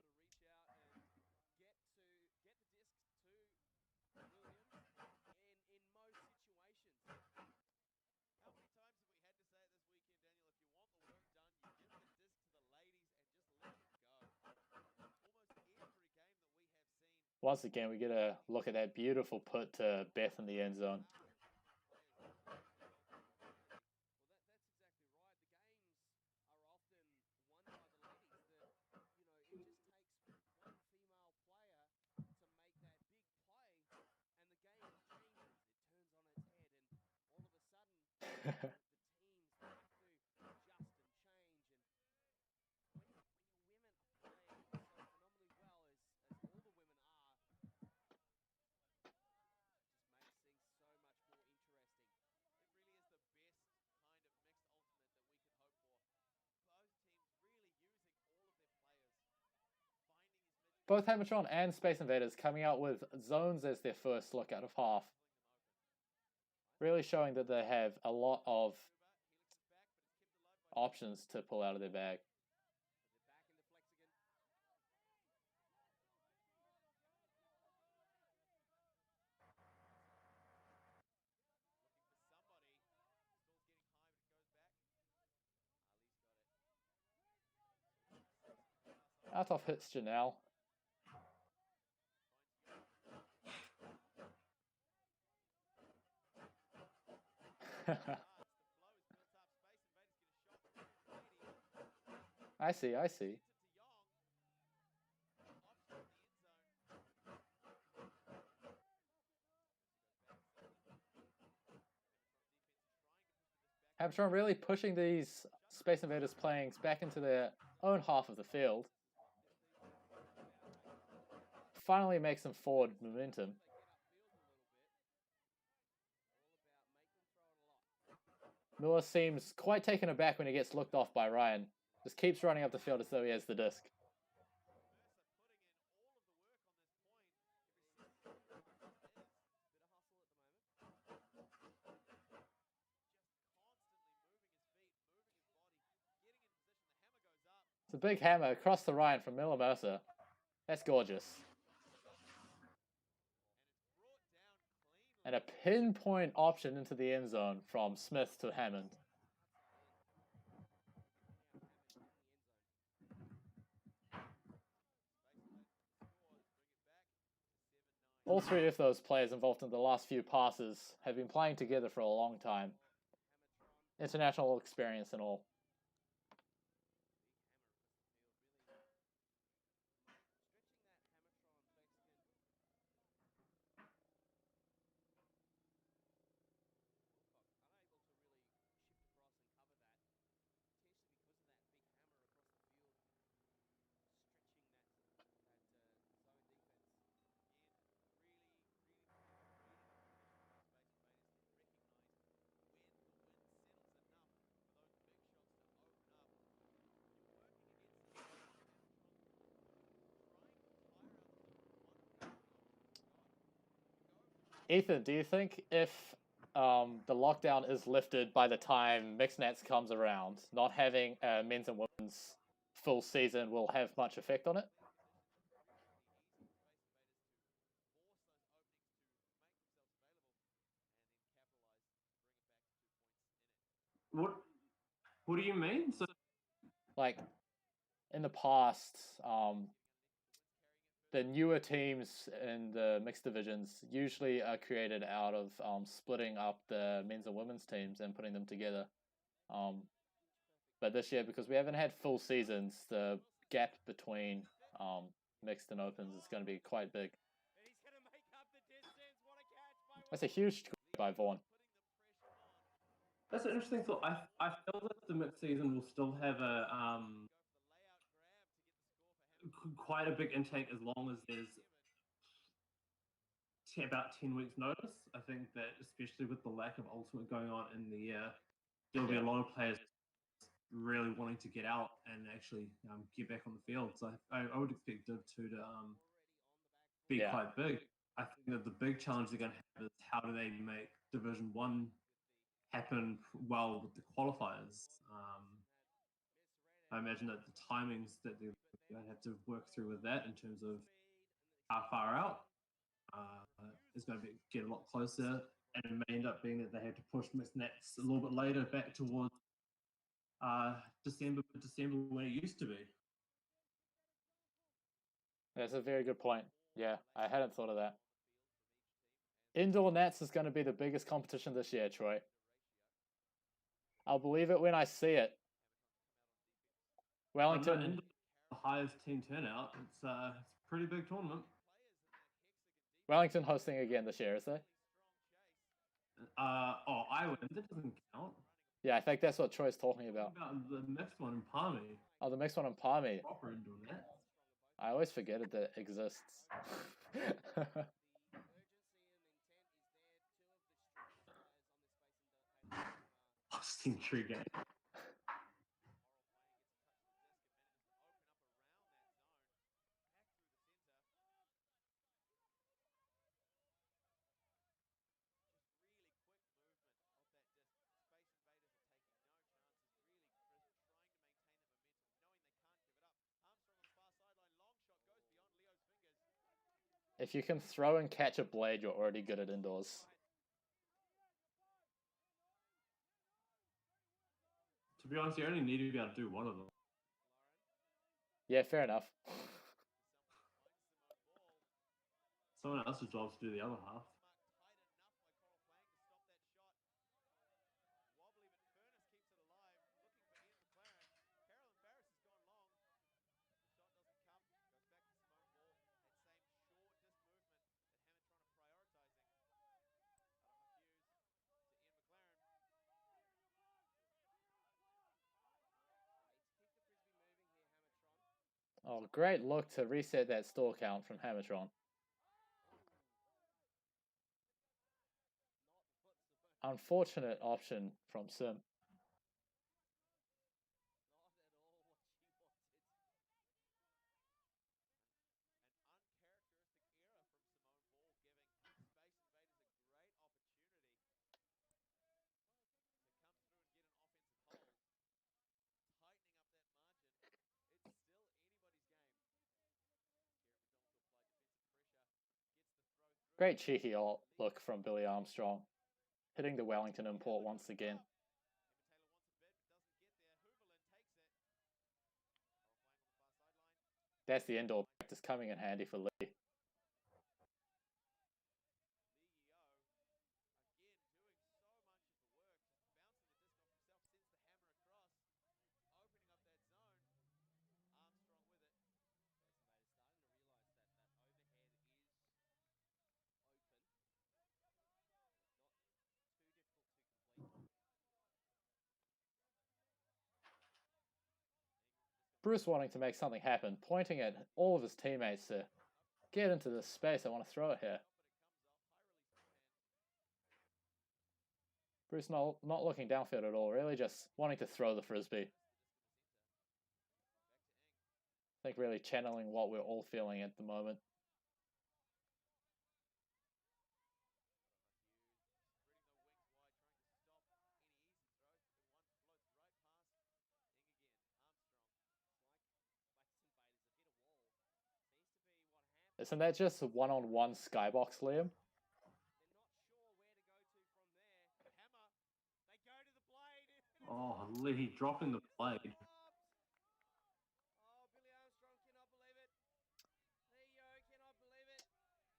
Once again, we get a look at that beautiful put to Beth in the end zone. Both Hammertron and Space Invaders coming out with zones as their first look out of half. Really showing that they have a lot of options to pull out of their bag. Out off hits Janelle. I see. I see. Hits it to Young. Offside the end zone. Hammertron really pushing these Space Invaders playings back into their own half of the field. Finally makes some forward momentum. Miller seems quite taken aback when he gets looked off by Ryan. Just keeps running up the field as though he has the disc. It's a big hammer across the Ryan from Miller Mercer. That's gorgeous. And a pinpoint option into the end zone from Smith to Hammond. All three of those players involved in the last few passes have been playing together for a long time. International experience and all. Ethan, do you think if the lockdown is lifted by the time Mixed Nats comes around, not having men's and women's full season will have much effect on it? What do you mean? So, like, in the past, the newer teams in the mixed divisions usually are created out of splitting up the men's and women's teams and putting them together. But this year, because we haven't had full seasons, the gap between mixed and opens is going to be quite big. That's a huge by Vaughan. That's an interesting thought. I feel that the mixed season will still have a quite a big intake as long as there's about 10 weeks notice. I think that especially with the lack of ultimate going on in the year, there'll be a lot of players really wanting to get out and actually get back on the field. So I would expect Div 2 to be quite big. I think that the big challenge they're going to have is how do they make Division 1 happen well with the qualifiers. I imagine that the timings that they're going to have to work through with that in terms of how far out is going to get a lot closer, and it may end up being that they have to push Mixed Nats a little bit later back towards December when it used to be. That's a very good point. Yeah, I hadn't thought of that. Indoor Nats is going to be the biggest competition this year, Troy. I'll believe it when I see it. Wellington, the highest team turnout. It's a pretty big tournament. Wellington hosting again this year, is they? Ireland, that doesn't count. Yeah, I think that's what Troy's talking about. What about the next one in Palmy? Oh, the next one in Palmy. Proper indoor Nats. I always forget it that it exists. Austin Tree game. If you can throw and catch a blade, you're already good at indoors. To be honest, you only need to be able to do one of them. Yeah, fair enough. Someone else's job to do the other half. Oh, great look to reset that store count from Hammertron. Unfortunate option from Sim. Great cheeky look from Billy Armstrong, hitting the Wellington import once again. That's the indoor practice coming in handy for Lee. Bruce wanting to make something happen, pointing at all of his teammates to get into this space. I want to throw it here. Bruce not looking downfield at all, really just wanting to throw the frisbee. I think really channeling what we're all feeling at the moment. Isn't that just a one-on-one skybox, Liam? Oh, Lee dropping the blade. Oh, Billy Armstrong cannot believe it. Leo cannot believe it.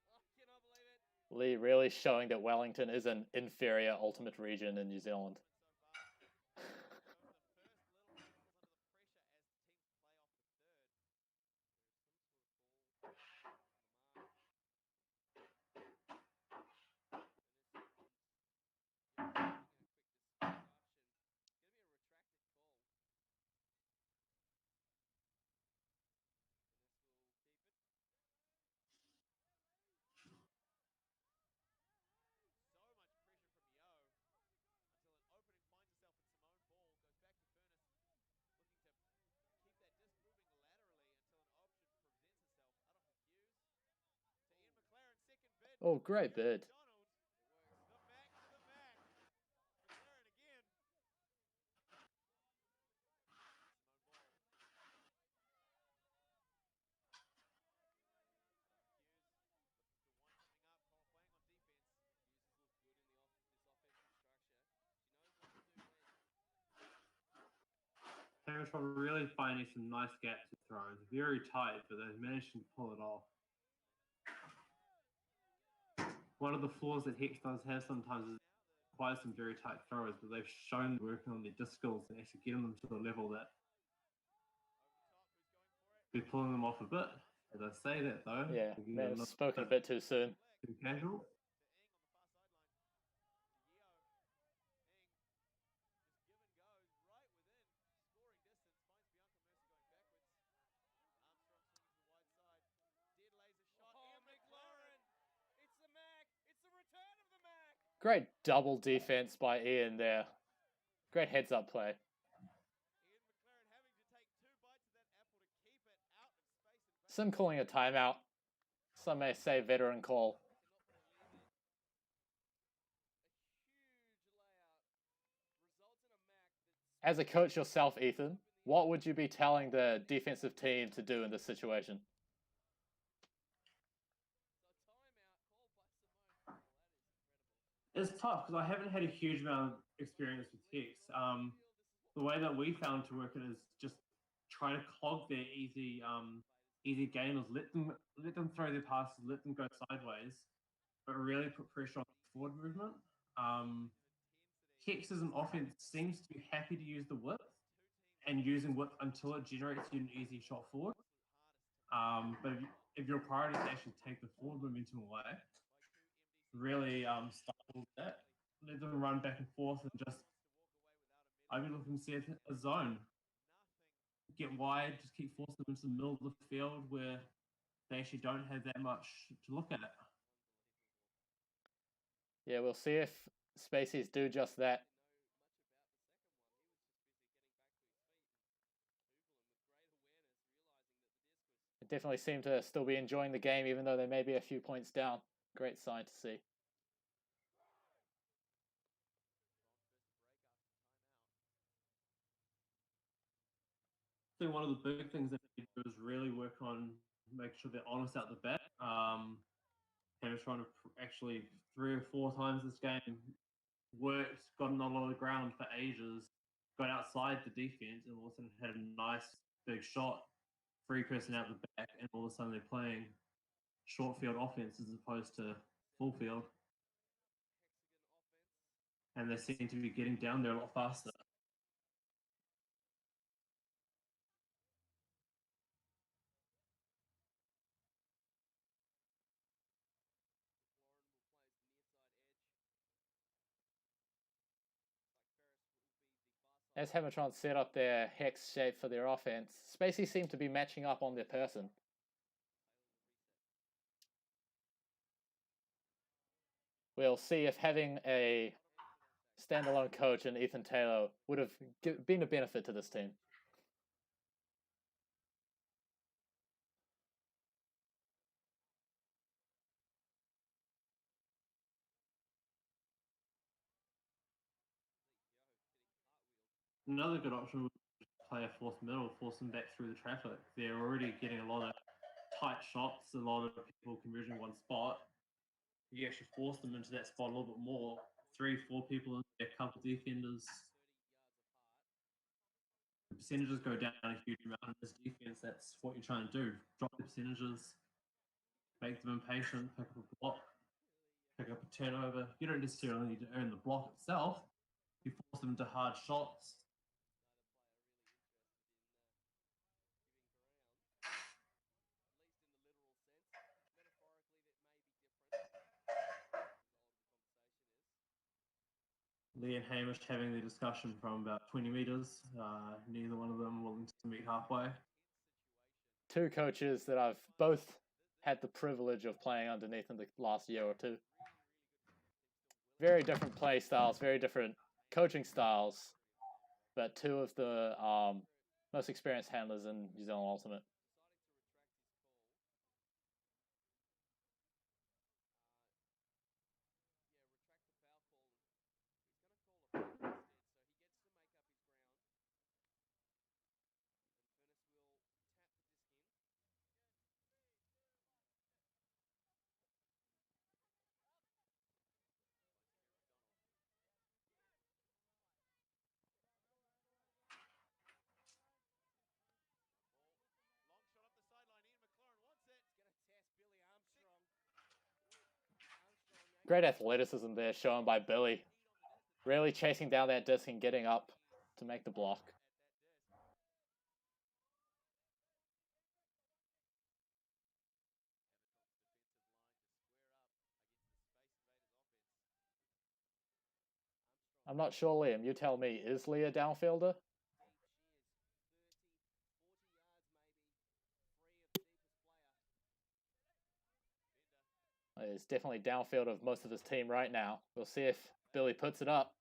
Oh, cannot believe it. Lee really showing that Wellington is an inferior ultimate region in New Zealand. Oh, great bid. Hammertron really finding some nice gaps to throw. It's very tight, but they've managed to pull it off. One of the flaws that Hex does have sometimes is requires some very tight throws, but they've shown working on their disc skills and actually getting them to a level that we're pulling them off a bit. As I say that though, Yeah, may have spoken a bit too soon. Too casual. Great double defense by Ian there. Great heads up play. Sim calling a timeout. Some may say veteran call. As a coach yourself, Ethan, what would you be telling the defensive team to do in this situation? It's tough because I haven't had a huge amount of experience with Hex. The way that we found to work it is just try to clog their easy gainers, let them throw their passes, let them go sideways, but really put pressure on the forward movement. Hex as an offense seems to be happy to use the width and using width until it generates you an easy shot forward. But if your priority is actually take the forward momentum away, really stifle that. Let them run back and forth and just I'd be looking to see a zone. get wide, just keep forcing them into the middle of the field where they actually don't have that much to look at. Yeah, we'll see if Spaceys do just that. They definitely seem to still be enjoying the game, even though they may be a few points down. Great sign to see. I think one of the big things that they do is really work on making sure they're honest out the back. Hammertron actually 3 or 4 times this game worked, gotten a lot of ground for ages, got outside the defense, and all of a sudden had a nice big shot, free person out the back, and all of a sudden they're playing short field offense as opposed to full field. And they seem to be getting down there a lot faster. As Hammertron set up their hex shape for their offense, Spacey seem to be matching up on their person. We'll see if having a standalone coach in Ethan Taylor would have been a benefit to this team. Another good option would be to play a force middle, force them back through the traffic. They're already getting a lot of tight shots, a lot of people converging one spot. You actually force them into that spot a little bit more. 3, 4 people in there, a couple defenders. The percentages go down a huge amount in this defense. That's what you're trying to do. Drop the percentages, make them impatient, pick up a block, pick up a turnover. You don't necessarily need to earn the block itself. You force them into hard shots. Lee and Hamish having the discussion from about 20 meters. Neither one of them willing to meet halfway. 2 coaches that I've both had the privilege of playing underneath in the last year or 2. Very different play styles, very different coaching styles, but 2 of the most experienced handlers in New Zealand Ultimate. Great athleticism there shown by Billy. Really chasing down that disc and getting up to make the block. I'm not sure, Liam. You tell me. Is Lee a downfielder? He's definitely downfield of most of his team right now. We'll see if Billy puts it up.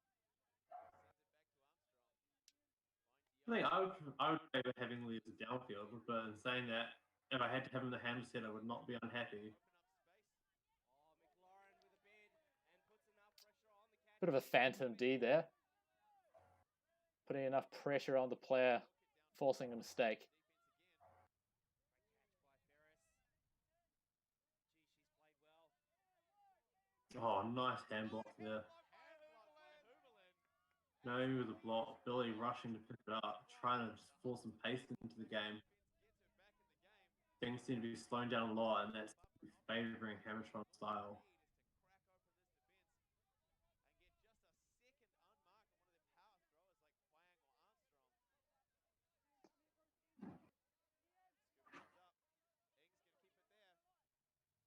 I think I would favor having Lee as a downfield, but in saying that, if I had to have him in the handle set, I would not be unhappy. Bit of a phantom D there. Putting enough pressure on the player, forcing a mistake. Oh, nice hand block there. Naomi with a block, Billy rushing to pick it up, trying to just force some pace into the game. Things seem to be slowing down a lot, and that's favouring Hammertron style.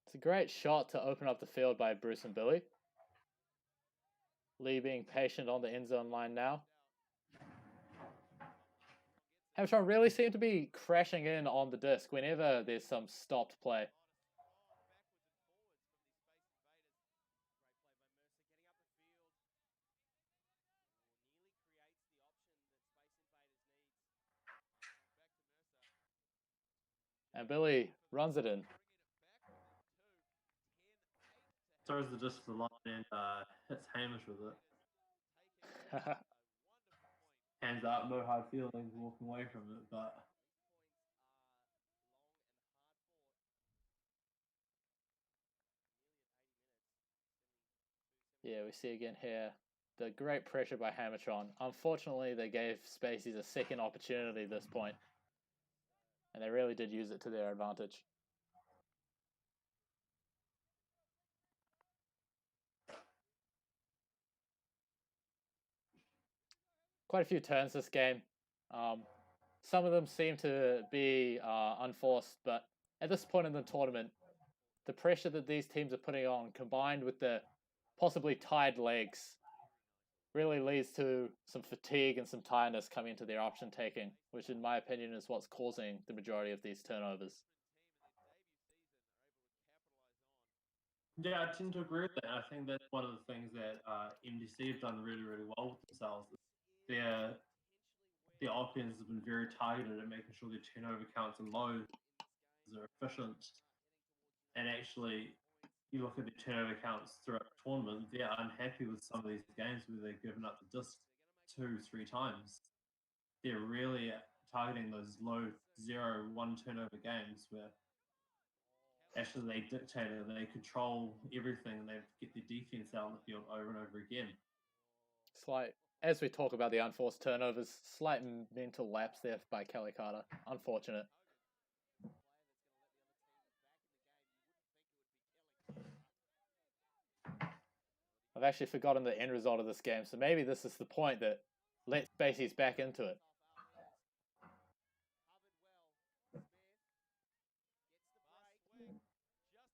It's a great shot to open up the field by Bruce and Billy. Lee being patient on the end zone line now. Hammertron really seem to be crashing in on the disc whenever there's some stopped play. And Billy runs it in. Throws the disc to the line and hits Hamish with it. Hands up, no hard feelings, walking away from it, but yeah, we see again here the great pressure by Hammertron. Unfortunately, they gave Spaceys a second opportunity at this point, and they really did use it to their advantage. Quite a few turns this game. Some of them seem to be unforced, but at this point in the tournament, the pressure that these teams are putting on, combined with the possibly tired legs, really leads to some fatigue and some tiredness coming into their option taking, which in my opinion is what's causing the majority of these turnovers. yeah, I tend to agree with that. I think that's one of the things that MDC have done really, really well with themselves. Their offense has been very targeted at making sure their turnover counts and lows are efficient. And actually, you look at the turnover counts throughout the tournament, they're unhappy with some of these games where they've given up the disc 2-3 times. They're really targeting those low 0-1 turnover games where actually they dictate it, they control everything, and they get their defense out in the field over and over again. Slight, as we talk about the unforced turnovers, slight mental lapse there by Kelly Carter. Unfortunate. I've actually forgotten the end result of this game, so maybe this is the point that lets Spaceys back into it.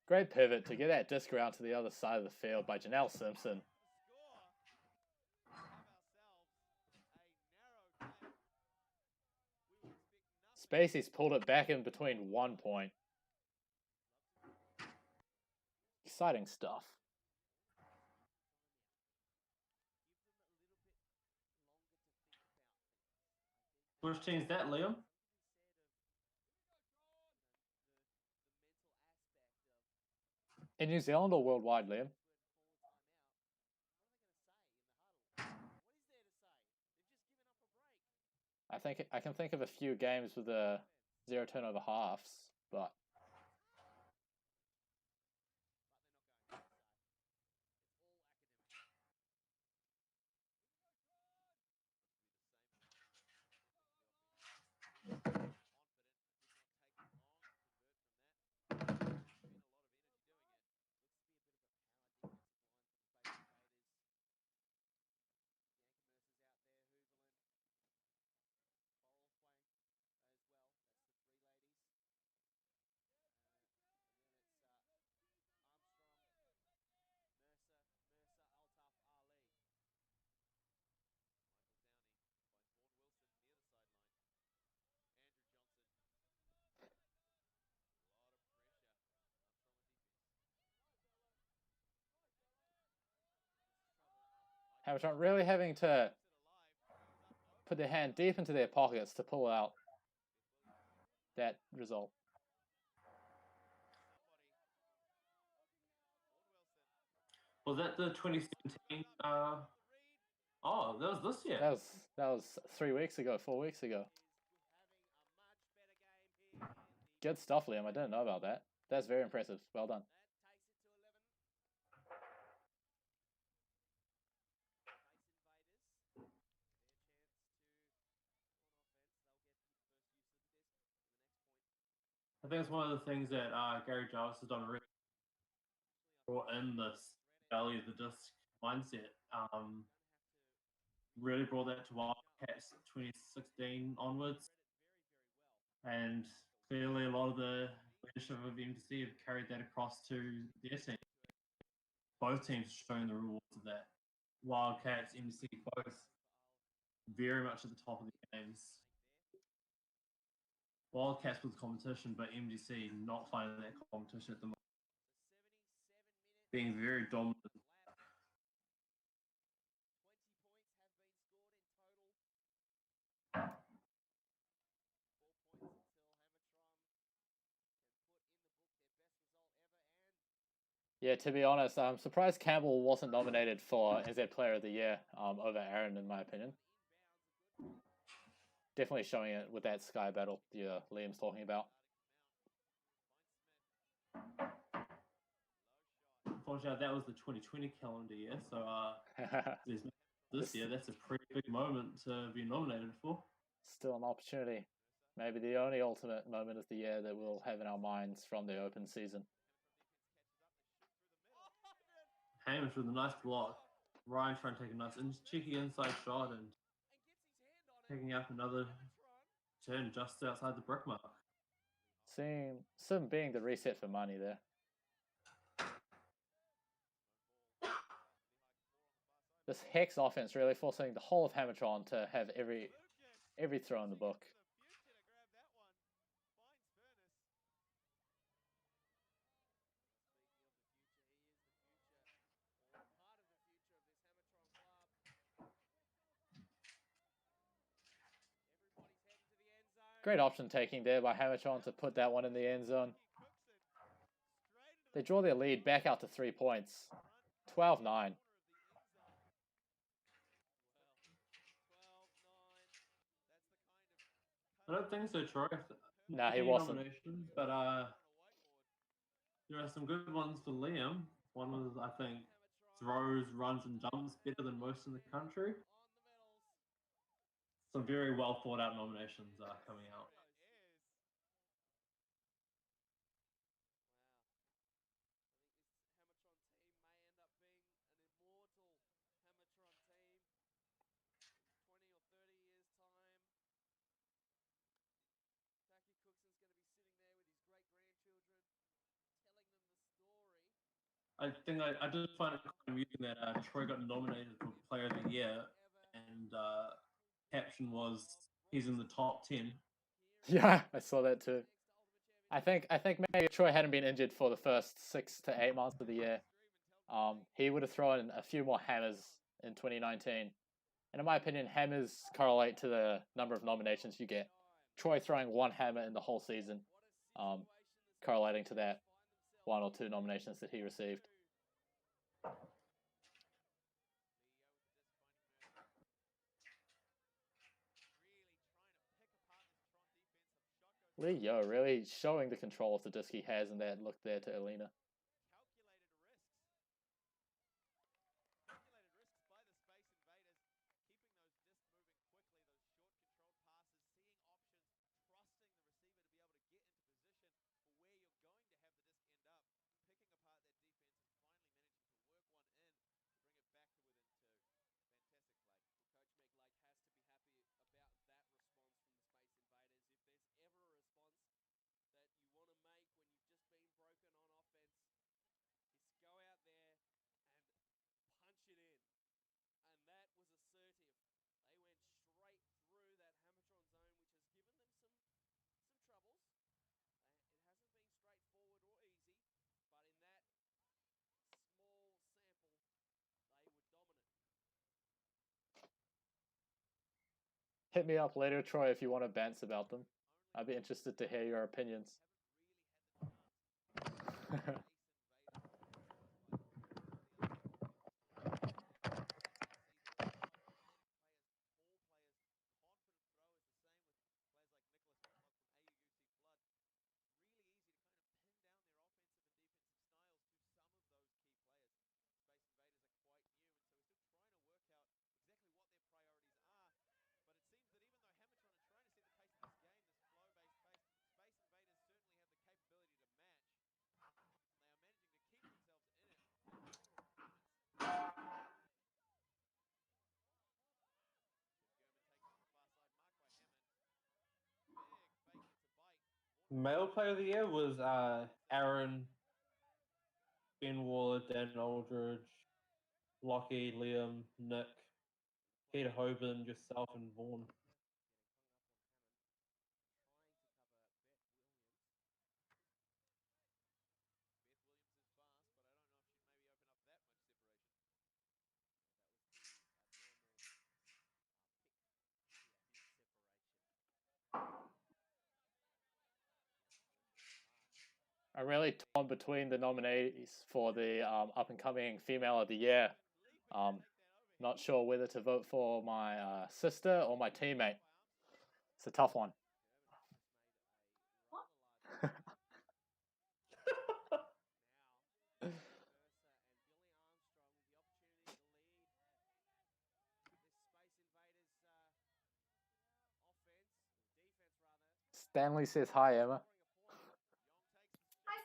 Great pivot to get that disc around to the other side of the field by Janelle Simpson. Spaceys pulled it back in between 1 point. Exciting stuff. Which team's that, Liam? In New Zealand or worldwide, Liam? I can think of a few games with a 0 turnover halves, but Hammertron really having to put their hand deep into their pockets to pull out that result. Was that the 2017? Oh, that was this year. That was 3 weeks ago, 4 weeks ago. Good stuff, Liam. I didn't know about that. That's very impressive. Well done. I think it's one of the things that Gary Jarvis has done really brought in this value of the disc mindset. Really brought that to Wildcats 2016 onwards. And clearly a lot of the leadership of MDC have carried that across to their team. Both teams showing the rewards of that. Wildcats, MDC, both very much at the top of the games. Wildcats with competition, but MDC not finding that competition at the moment, being very dominant. 20 points have been scored in total. 4 points until Hammertron can put in the book their best result ever. Yeah, to be honest, I'm surprised Campbell wasn't nominated for NZ Player of the Year over Aaron, in my opinion. Definitely showing it with that Sky battle Liam's talking about. Unfortunately, that was the 2020 calendar year, so this year, that's a pretty big moment to be nominated for. Still an opportunity. Maybe the only ultimate moment of the year that we'll have in our minds from the open season. Hamish with a nice block. Ryan trying to take a nice cheeky inside shot and taking up another turn just outside the brick mark. Seeing Sim being the reset for money there. This Hex offense really forcing the whole of Hammertron to have every throw in the book. Great option taking there by Hammertron to put that one in the end zone. They draw their lead back out to 3 points. 12-9. I don't think so, Troy. Nah, he wasn't. Nominations, but there are some good ones for Liam. One was, I think, throws, runs, and jumps better than most in the country. Some very well thought out nominations are coming out. I think I did find it kind of amusing that Troy got nominated for Player of the Year, and caption was he's in the top 10. Yeah, I saw that too. I think maybe if Troy hadn't been injured for the first 6 to 8 months of the year, he would have thrown a few more hammers in 2019. And in my opinion, hammers correlate to the number of nominations you get. Troy throwing one hammer in the whole season, correlating to that 1 or 2 nominations that he received. Lee Yo really showing the control of the disc he has in that look there to Alina. Hit me up later, Troy, if you want to bants about them. I'd be interested to hear your opinions. Male Player of the Year was Aaron, Ben Waller, Dan Aldridge, Lockie, Liam, Nick, Peter Hoban, yourself, and Vaughan. I'm really torn between the nominees for the up-and-coming Female of the Year. Not sure whether to vote for my sister or my teammate. It's a tough one. What? Stanley says hi, Emma. Hi,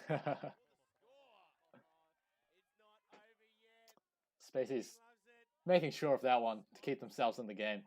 Stan! Spacey's making sure of that one to keep themselves in the game.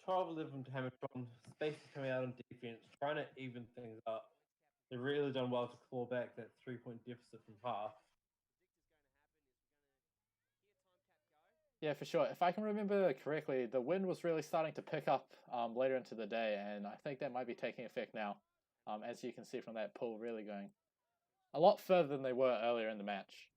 Twelve 11 to Hammertron. Space is coming out on defense, trying to even things up. They've really done well to claw back that 3-point deficit from half. Yeah, for sure. If I can remember correctly, the wind was really starting to pick up later into the day, and I think that might be taking effect now, as you can see from that pull really going a lot further than they were earlier in the match.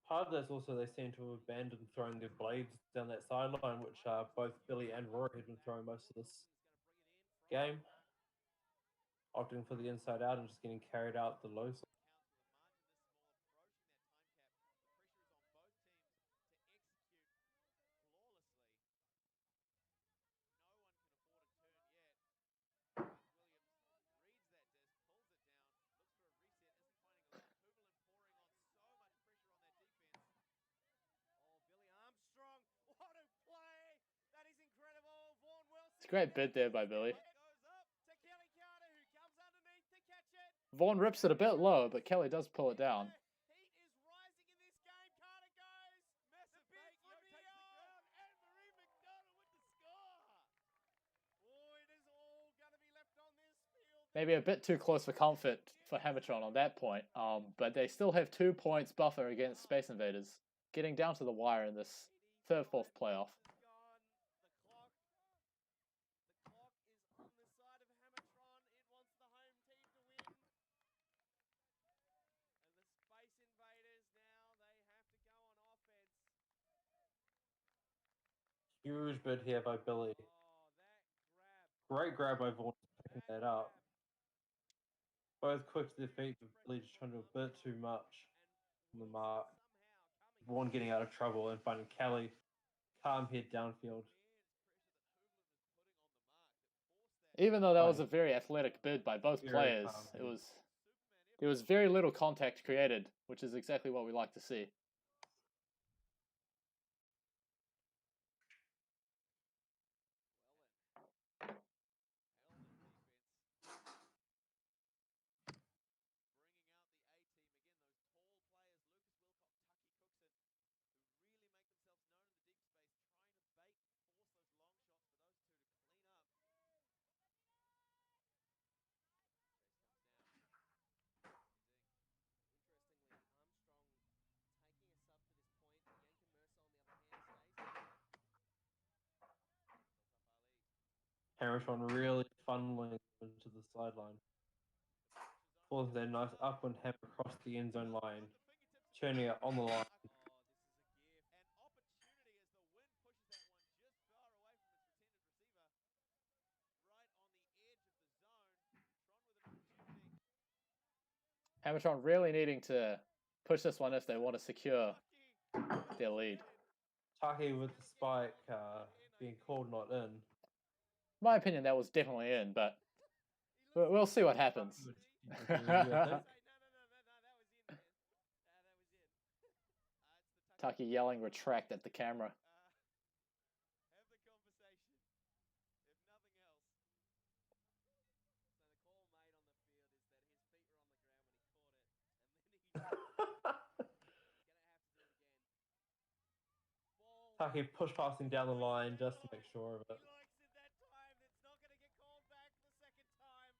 Part of this also they seem to have abandoned throwing their blades down that sideline, which both Billy and Rory had been throwing most of this game. Opting for the inside out and just getting carried out the low side. It's a great bid there by Billy. Vaughan rips it a bit low, but Kelly does pull it down. Maybe a bit too close for comfort for Hammertron on that point, but they still have 2 points buffer against Space Invaders, getting down to the wire in this third-fourth playoff. Huge bid here by Billy. Great grab by Vaughan picking that up. Both quick to their feet, but Billy just trying to do a bit too much on the mark. Vaughan getting out of trouble and finding Kelly calm head downfield. Even though that was a very athletic bid by both players, there was very little contact created, which is exactly what we like to see. Hammertron really funneling into the sideline. Pulls that nice upwind hammer across the end zone line, turning it on the line. Hammertron really needing to push this one if they want to secure their lead. Taki with the spike being called not in. My opinion, that was definitely in, but we'll see what happens. Taki would agree with you, I think. Taki yelling retract at the camera. Have the conversation, if nothing else. So the call made on the field is that his feet were on the ground when he caught it, and then he's gonna have to do it again. Ball. Taki push passing down the line just to make sure of it. He likes it that time. That's not gonna get called back the second time.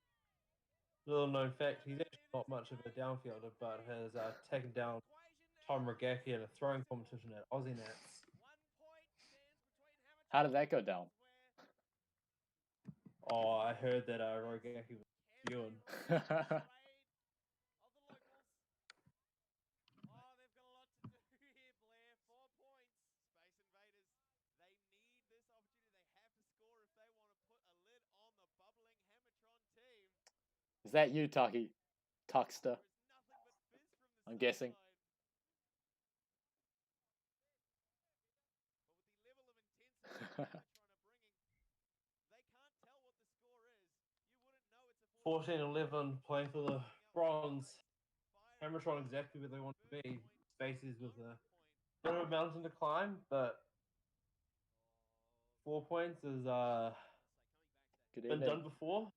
Little known fact, he's actually not much of a downfielder, but has taken down Tom Regacki in a throwing competition at Aussie Nats. 1 point stands between Hammertron. How did that go down? Oh, I heard that Regacki was spewing. Of the locals. Oh, they've got a lot to do here, Blair. 4 points. Space Invaders. They need this opportunity. They have to score if they want to put a lid on the bubbling Hammertron team. Is that you, Taki? Tuckster, There is nothing but fizz from the I'm guessing. sideline. But with the level of intensity Hammertron are bringing, they can't tell what the score is. You wouldn't know it's a 14-11 playing for the Bronze. Hammertron exactly where they want to be. Spaces with a bit of a mountain to climb, but 4 points has Good been evening. done before.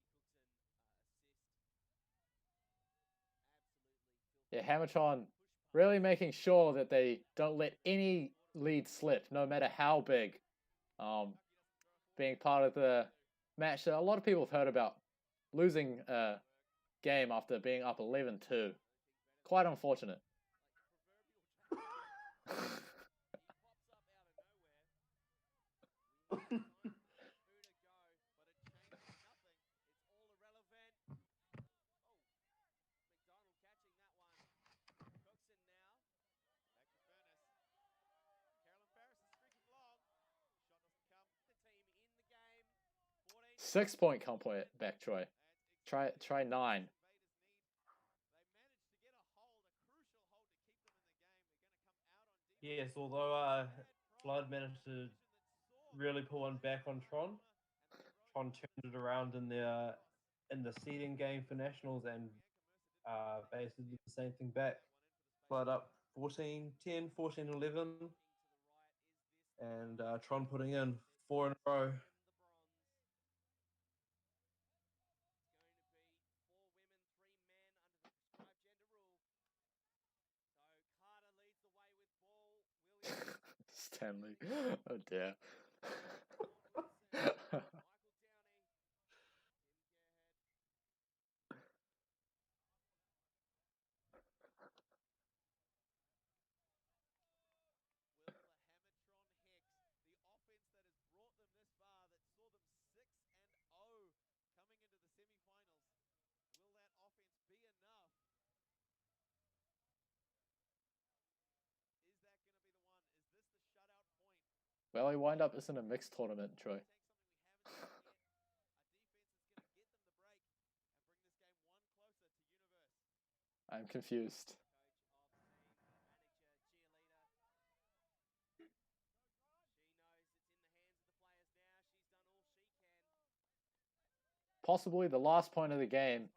Yeah, Hammertron really making sure that they don't let any lead slip, no matter how big. Being part of the match that a lot of people have heard about, losing a game after being up 11-2. Quite unfortunate. Six-point comeback, Troy. Try 9. Yes, although Flood managed to really pull one back on Tron. Tron turned it around in the seeding game for Nationals and basically did the same thing back. Flood up 14-10, 14-11, and Tron putting in 4 in a row. Stanley. Oh dear. Well, he wind up in a mixed tournament, Troy. I'm confused. Possibly the last point of the game.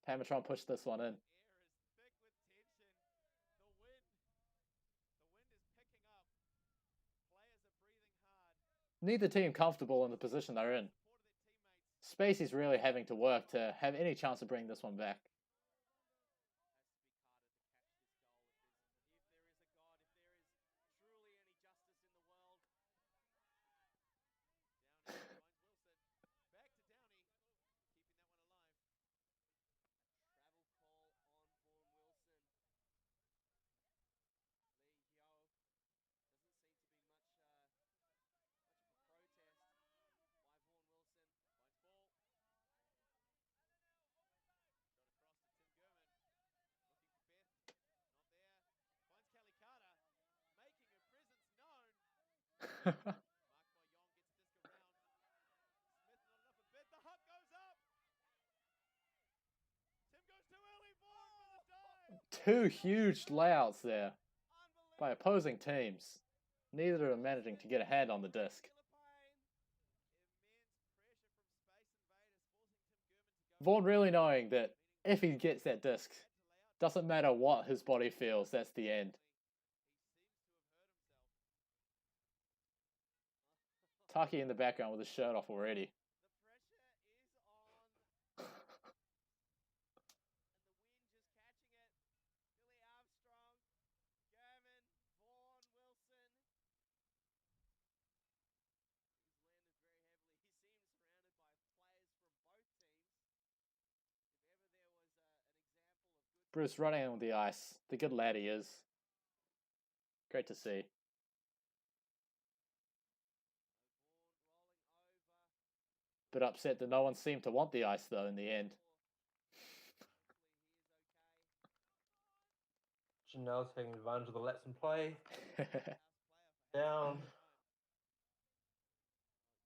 Hammertron pushed this one in. Neither team comfortable in the position they're in. Spacey's really having to work to have any chance to bring this one back. Two huge layouts there by opposing teams. Neither are managing to get a hand on the disc. Vaughn really knowing that if he gets that disc, doesn't matter what his body feels, that's the end. Taki in the background with his shirt off already. Bruce running on the ice. The good lad he is. Great to see. Bit upset that no one seemed to want the ice though in the end. Janelle's taking advantage of the let's and play. Down.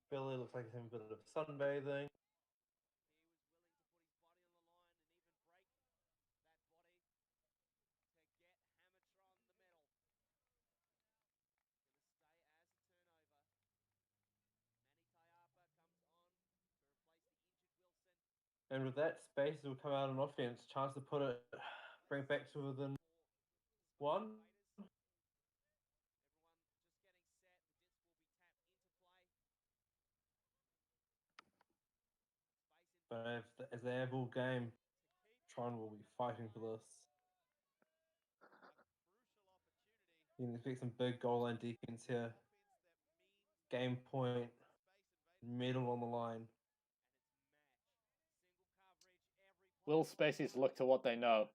Billy looks like he's having a bit of sunbathing. And with that, Spaces will come out on offense. Chance to put it, bring it back to within one. But as they have all game, Tron will be fighting for this. You can expect some big goal line defense here. Game point, medal on the line. Will Spacey's look to what they know.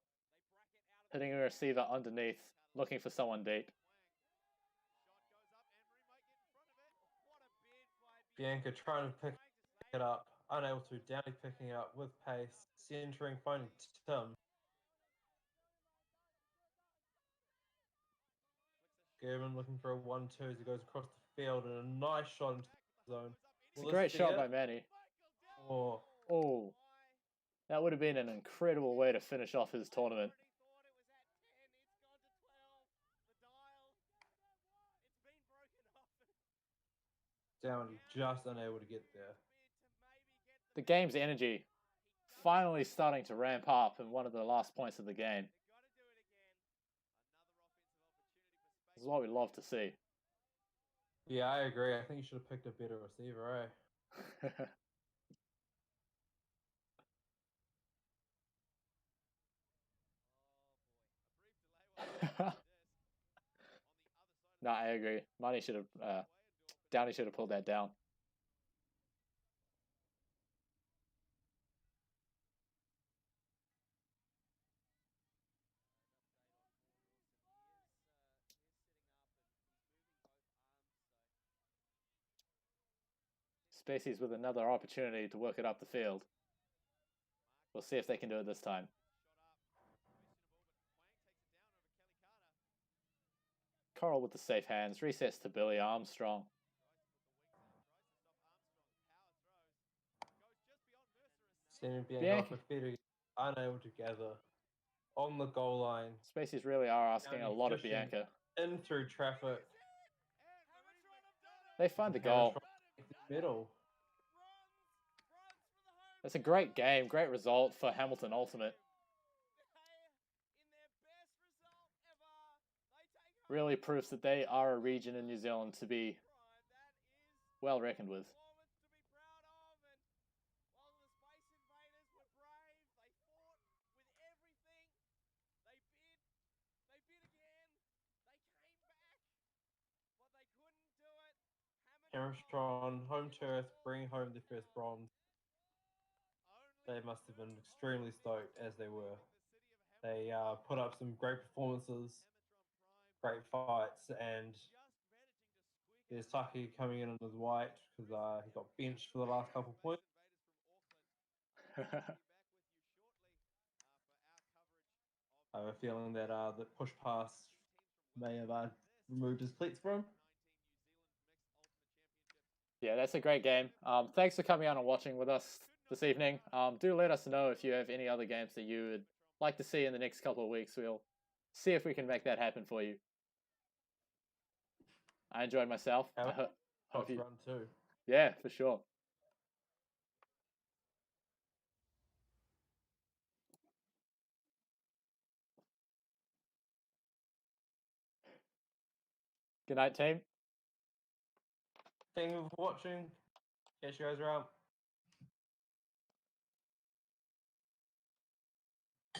Hitting a receiver underneath, looking for someone deep. Bianca trying to pick it up, unable to. Downey picking it up with pace, centering, finding Tim. Gervin looking for a 1-2 as he goes across the field and a nice shot into the zone. It's a great shot by Manny. Oh, that would have been an incredible way to finish off his tournament. Downey just unable to get there. The game's energy finally starting to ramp up in one of the last points of the game. This is what we love to see. Yeah, I agree. I think you should have picked a better receiver, eh? No, I agree. Downey should have pulled that down. Spacey's with another opportunity to work it up the field. We'll see if they can do it this time. Coral with the safe hands, resets to Billy Armstrong. Bianca unable to gather on the goal line. Spaceys really are asking a lot of Bianca. In through traffic. They find the goal. Middle. It's a great game, great result for Hamilton Ultimate. Really proves that they are a region in New Zealand to be well reckoned with. Hammertron, home turf, bring home the first bronze. They must have been extremely stoked, as they were. They put up some great performances, great fights, and there's Taki coming in as white because he got benched for the last couple of points. I have a feeling that the push pass may have removed his cleats from him. Yeah, that's a great game. Thanks for coming on and watching with us this evening. Do let us know if you have any other games that you would like to see in the next couple of weeks. We'll see if we can make that happen for you. I enjoyed myself. I Have hope you. run too. Yeah, for sure. Good night, team. Thank you for watching. Catch you guys around.